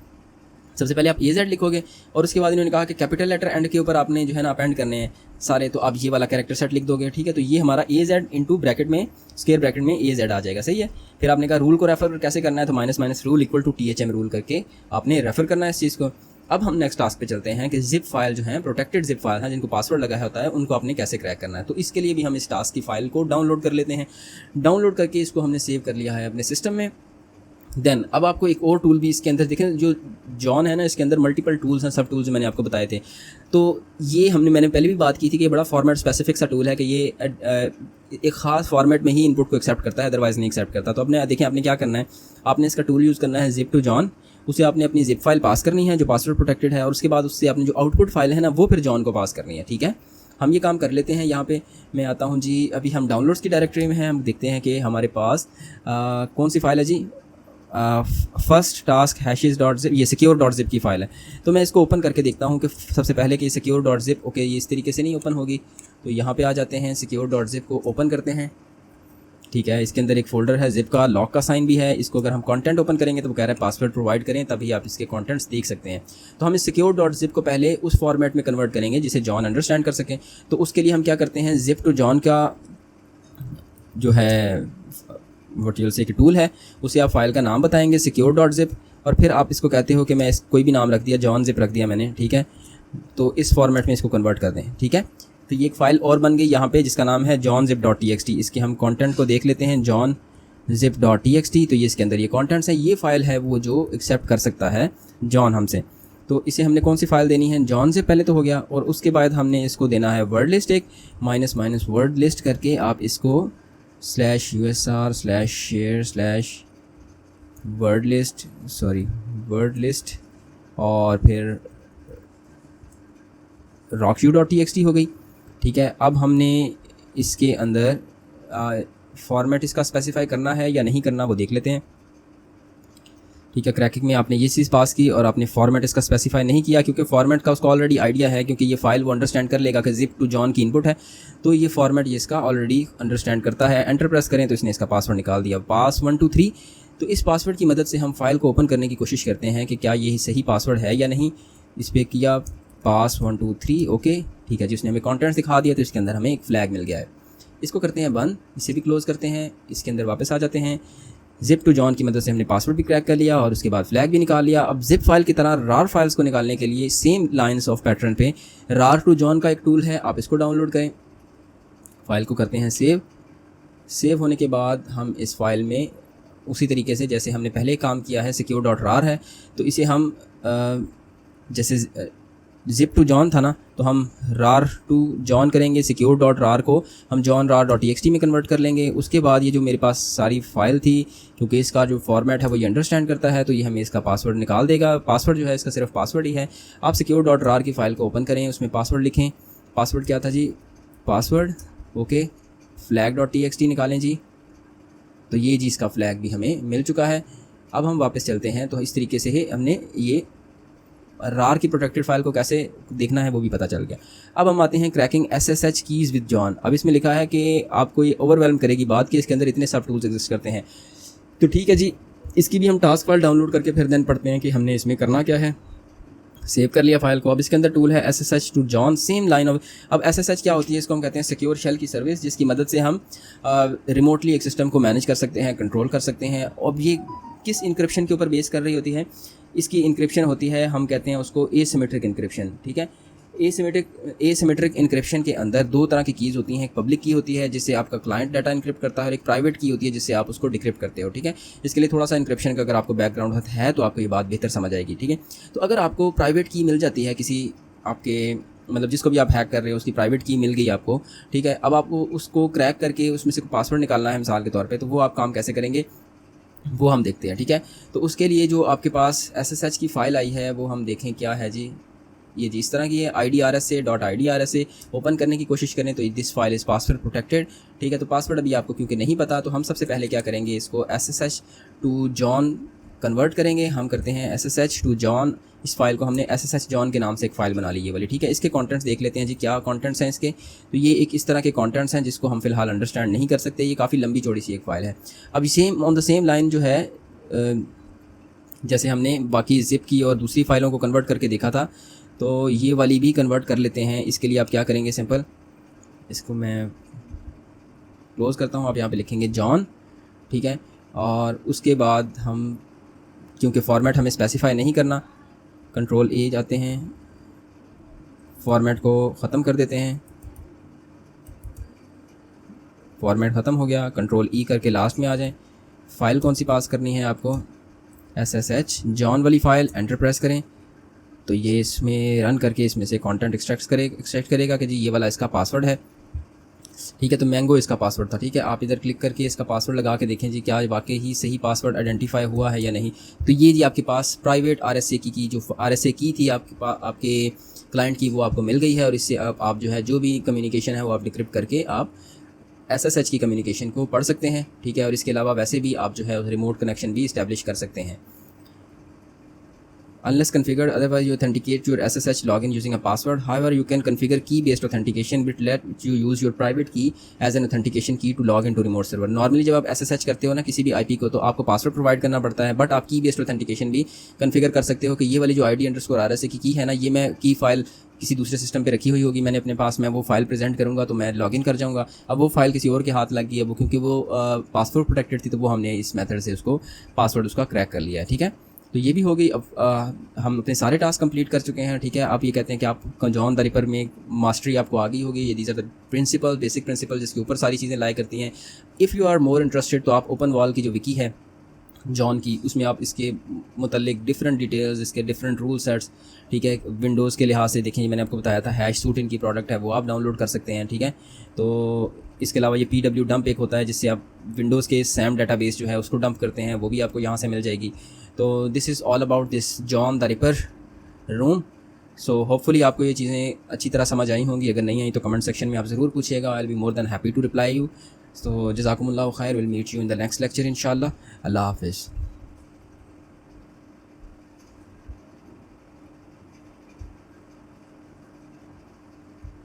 सबसे पहले आप AZ लिखोगे और उसके बाद इन्होंने कहा कि कैपिटल लेटर एंड के ऊपर आपने जो है ना अपेंड करने हैं सारे, तो आप ये वाला कैरेक्टर सेट लिख दोगे, ठीक है। तो ये हमारा AZ इंटू ब्रैकेट में स्क्वायर ब्रैकेट में AZ आ जाएगा, सही है। फिर आपने कहा रूल को रेफर कैसे करना है, तो minus rule equal to THM rule करके आपने रेफर करना है इस चीज़ को। अब हम नेक्स्ट टास्क पे चलते हैं कि जिप फाइल जो है प्रोटेक्टेड जिप फाइल है जिनको पासवर्ड लगा होता है उनको आपने कैसे क्रैक करना है। तो इसके लिए भी हम इस टास्क की फाइल को डाउनलोड कर लेते हैं। डाउनलोड करके इसको हमने सेव कर लिया है अपने सिस्टम में। देन अब आपको एक और टूल भी इसके अंदर देखें, जो जॉन है ना इसके अंदर मल्टीपल टूल्स हैं, सब टूल्स मैंने आपको बताए थे। तो ये मैंने पहले भी बात की थी कि ये बड़ा फॉर्मेट स्पेसिफिक सा टूल है कि ये एक ख़ास फॉर्मेट में ही इनपुट को एक्सेप्ट करता है, अदरवाइज़ नहीं एक्सेप्ट करता। तो अपने देखें आपने क्या करना है, आपने इसका टूल यूज़ करना है जिप टू जॉन, उसे आपने अपनी जिप फाइल पास करनी है जो पासवर्ड प्रोटेक्टेड है, और उसके बाद उससे आपने जो आउटपुट फाइल है ना वो फिर जॉन को पास करनी है, ठीक है। हम ये काम कर लेते हैं। यहाँ पे मैं आता हूँ जी, अभी हम डाउनलोड्स की डायरेक्टरी में हैं। हम देखते हैं कि हमारे पास कौन सी फाइल है जी, first task hashes dot zip, ये सिक्योर डॉट जिप की फ़ाइल है। तो मैं इसको ओपन करके देखता हूँ कि सबसे पहले कि सिक्योर डॉट जिप, ओके ये इस तरीके से नहीं ओपन होगी। तो यहाँ पे आ जाते हैं, सिक्योर डॉट जिप को ओपन करते हैं, ठीक है। इसके अंदर एक फ़ोल्डर है जिप का, लॉक का साइन भी है। इसको अगर हम कंटेंट ओपन करेंगे तो वो कह रहा है पासवर्ड प्रोवाइड करें, तभी आप इसके कंटेंट्स देख सकते हैं। तो हम इस सिक्योर डॉट जिप को पहले उस फॉर्मेट में कन्वर्ट करेंगे जिसे जॉन अंडरस्टैंड कर सकें। तो उसके लिए हम क्या करते हैं, जिप टू जॉन का जो है व्हाट यूल से एक टूल है, उसे आप फाइल का नाम बताएंगे सिक्योर डॉट जिप, और फिर आप इसको कहते हो कि मैं कोई भी नाम रख दिया, जॉन जिप रख दिया मैंने, ठीक है। तो इस फॉर्मेट में इसको कन्वर्ट कर दें, ठीक है। तो ये एक फ़ाइल और बन गई यहाँ पे जिसका नाम है जॉन जिप डॉट TXT। इसके हम कंटेंट को देख लेते हैं, जॉन जिप डॉट TXT। तो ये इसके अंदर ये कंटेंट्स हैं। ये फ़ाइल है वो जो एक्सेप्ट कर सकता है जॉन हमसे। तो इसे हमने कौन सी फ़ाइल देनी है, जॉन जिप पहले तो हो गया, और उसके बाद हमने इसको देना है वर्ड लिस्ट, एक माइनस वर्ड लिस्ट करके आप इसको /usr/share/वर्ड लिस्ट और फिर rockview.txt हो गई, ठीक है। अब हमने इसके अंदर फॉर्मेट इसका स्पेसिफाई करना है या नहीं करना वो देख लेते हैं, ठीक है। क्रैकिंग में आपने ये चीज़ पास की और आपने फॉर्मेट इसका स्पेसिफाई नहीं किया, क्योंकि फॉर्मेट का उसको ऑलरेडी आइडिया है, क्योंकि ये फाइल वो अंडरस्टैंड कर लेगा कि जिप टू जॉन की इनपुट है, तो ये फॉर्मेट ये इसका ऑलरेडी अंडरस्टैंड करता है। एंटर प्रेस करें तो इसने इसका पासवर्ड निकाल दिया, पास 1 2 3। तो इस पासवर्ड की मदद से हम फाइल को ओपन करने की कोशिश करते हैं कि क्या ये सही पासवर्ड है या नहीं। इस पर किया पास 1 2 3, ओके। ठीक है जी, उसने हमें कॉन्टेंट्स दिखा दिया तो इसके अंदर हमें एक फ्लैग मिल गया है। इसको करते हैं बंद, इसे भी क्लोज़ करते हैं, इसके अंदर वापस आ जाते हैं। जिप टू जॉन की मदद से हमने पासवर्ड भी क्रैक कर लिया और उसके बाद फ्लैग भी निकाल लिया। अब जिप फाइल की तरह रार फाइल्स को निकालने के लिए सेम लाइन्स ऑफ पैटर्न पे रार टू जॉन का एक टूल है, आप इसको डाउनलोड करें। फाइल को करते हैं सेव होने के बाद हम इस फाइल में उसी तरीके से जैसे हमने पहले काम किया है, secure.rar है, तो इसे हम जैसे जिप टू जॉन था ना, तो हम रार टू जॉन करेंगे, secure.rar को हम johnrar.txt में कन्वर्ट कर लेंगे। उसके बाद ये जो मेरे पास सारी फ़ाइल थी, क्योंकि इसका जो फॉर्मेट है वो ये अंडरस्टैंड करता है, तो ये हमें इसका पासवर्ड निकाल देगा। पासवर्ड जो है इसका सिर्फ पासवर्ड ही है। आप secure.rar की फ़ाइल को ओपन करें, उसमें पासवर्ड लिखें। पासवर्ड क्या था जी? पासवर्ड ओके, flag.txt निकालें जी, तो ये जी इसका फ्लैग भी हमें मिल चुका है। अब हम वापस चलते हैं, तो इस तरीके से ही हमने ये रार की प्रोटेक्टेड फाइल को कैसे देखना है वो भी पता चल गया। अब हम आते हैं cracking SSH keys with John. अब इसमें लिखा है कि आपको ये ओवरवेलम करेगी बात कि इसके अंदर इतने सब टूल्स एग्जिस्ट करते हैं, तो ठीक है जी, इसकी भी हम टास्क फाइल डाउनलोड करके फिर देन पढ़ते हैं कि हमने इसमें करना क्या है। सेव कर लिया फाइल को। अब इसके अंदर टूल है SSH to John, same line of. अब SSH क्या होती है? इसको हम कहते हैं सिक्योर शेल की सर्विस, जिसकी मदद से हम रिमोटली एक सिस्टम को मैनेज कर सकते हैं, कंट्रोल कर सकते हैं। अब ये किस इंक्रिप्शन के ऊपर बेस कर रही होती है? इसकी इंक्रिप्शन होती है, हम कहते हैं उसको एसिमेट्रिक इंक्रिप्शन, ठीक है। एसिमेट्रिक इंक्रिप्शन के अंदर दो तरह की कीज़ होती हैं। एक पब्लिक की होती है जिससे आपका क्लाइंट डाटा इंक्रिप्ट करता है, और एक प्राइवेट की होती है जिससे आप उसको डिक्रिप्ट करते हो, ठीक है। इसके लिए थोड़ा सा इंक्रिप्शन का अगर आपको बैकग्राउंड है तो आपको ये बात बेहतर समझ आएगी, ठीक है। तो अगर आपको प्राइवेट की मिल जाती है किसी आपके मतलब जिसको भी आप हैक कर रहे हो, उसकी प्राइवेट की मिल गई आपको, ठीक है। अब आपको उसको क्रैक करके उसमें से पासवर्ड निकालना है मिसाल के तौर पे, तो वो आप काम कैसे करेंगे वो हम देखते हैं, ठीक है। तो उसके लिए जो आपके पास SSH की फ़ाइल आई है वो हम देखें क्या है जी। ये जी इस तरह की है, IDRS से .idrs से ओपन करने की कोशिश करें तो this file is password protected, ठीक है। तो पासवर्ड अभी आपको क्योंकि नहीं पता, तो हम सबसे पहले क्या करेंगे, इसको SSH टू जॉन कन्वर्ट करेंगे। हम करते हैं SSH टू जॉन, इस फाइल को हमने SSH जॉन के नाम से एक फ़ाइल बना ली है वाली, ठीक है। इसके कंटेंट्स देख लेते हैं जी, क्या कंटेंट्स हैं इसके। तो ये एक इस तरह के कंटेंट्स हैं जिसको हम फ़िलहाल अंडरस्टैंड नहीं कर सकते, ये काफ़ी लंबी चौड़ी सी एक फ़ाइल है। अब same on the same line जो है, जैसे हमने बाकी जिप की और दूसरी फ़ाइलों को कन्वर्ट करके देखा था, तो ये वाली भी कन्वर्ट कर लेते हैं। इसके लिए आप क्या करेंगे, सिंपल इसको मैं क्लोज़ करता हूँ, आप यहाँ पे लिखेंगे जॉन, ठीक है। और उसके बाद हम क्योंकि फॉर्मेट हमें स्पेसिफाई नहीं करना, कंट्रोल A जाते हैं, फॉर्मेट को ख़त्म कर देते हैं। फॉर्मेट ख़त्म हो गया, कंट्रोल E करके लास्ट में आ जाएं। फ़ाइल कौन सी पास करनी है आपको, SSH जॉन वाली फ़ाइल, एंटर प्रेस करें तो ये इसमें रन करके इसमें से कंटेंट एक्सट्रैक्ट करेगा कि जी ये वाला इसका पासवर्ड है, ठीक है। तो मैंगो इसका पासवर्ड था, ठीक है। आप इधर क्लिक करके इसका पासवर्ड लगा के देखें जी क्या वाकई ही सही पासवर्ड आइडेंटिफाई हुआ है या नहीं। तो ये जी आपके पास प्राइवेट RSA की जो RSA की थी आपके क्लाइंट की, वो आपको मिल गई है, और इससे आप जो है जो भी कम्युनिकेशन है वो आप डिक्रिप्ट करके आप SSH की कम्युनिकेशन को पढ़ सकते हैं, ठीक है। और इसके अलावा वैसे भी आप जो है रिमोट कनेक्शन भी इस्टेब्लिश कर सकते हैं। Unless configured, otherwise you authenticate your SSH login using a password. However, you can configure key-based authentication, which let you use your private key as an authentication key to log into remote server. Normally जब आप SSH करते हो ना किसी भी IP को, तो आपको पासवर्ड प्रोवाइड करना पड़ता है, बट आप की-बेस्ड ऑथेंटिकेशन भी कन्फिगर कर सकते हो कि ये वाली जो ID_RSA की है ना, ये मैं की फ़ाइल किसी दूसरे सिस्टम पे रखी हुई होगी मैंने अपने पास, मैं वो फाइल प्रेजेंट करूँगा तो मैं लॉगिन कर जाऊँगा। अब वो फाइल किसी और के हाथ लग गई है, वो क्योंकि वो पासवर्ड प्रोटेक्टेड थी, तो वो हमने इस मेथड से उसको पासवर्ड उसका क्रैक कर लिया है, ठीक है। तो ये भी हो गई। अब हम अपने सारे टास्क कंप्लीट कर चुके हैं, ठीक है। आप ये कहते हैं कि आप जॉन द रिपर में मास्टरी आपको आ गई होगी। ये these are the principal, basic principle जिसके ऊपर सारी चीज़ें लाई करती हैं। If you are more interested तो आप ओपन वॉल की जो विकी है जॉन की, उसमें आप इसके मुतल्लिक डिफरेंट डिटेल्स, इसके डिफरेंट रूल सेट्स, ठीक है, विंडोज़ के लिहाज से देखें, मैंने आपको बताया था हैश सूट इनकी प्रोडक्ट है, वो आप डाउनलोड कर सकते हैं, ठीक है। तो इसके अलावा ये PW डंप एक होता है जिससे आप विंडोज़ के सैम डाटाबेस जो है उसको डंप करते हैं, वो भी आपको यहाँ से मिल जाएगी। तो this is all about this John the ripper room. So hopefully आपको ये चीज़ें अच्छी तरह समझ आई होंगी। अगर नहीं आई तो कमेंट सेक्शन में आप ज़रूर पूछिएगा, I will be more than happy to reply you. तो जज़ाकुमुल्लाह खैर, will meet you in the next lecture इंशाल्लाह। अल्लाह हाफ़िज़।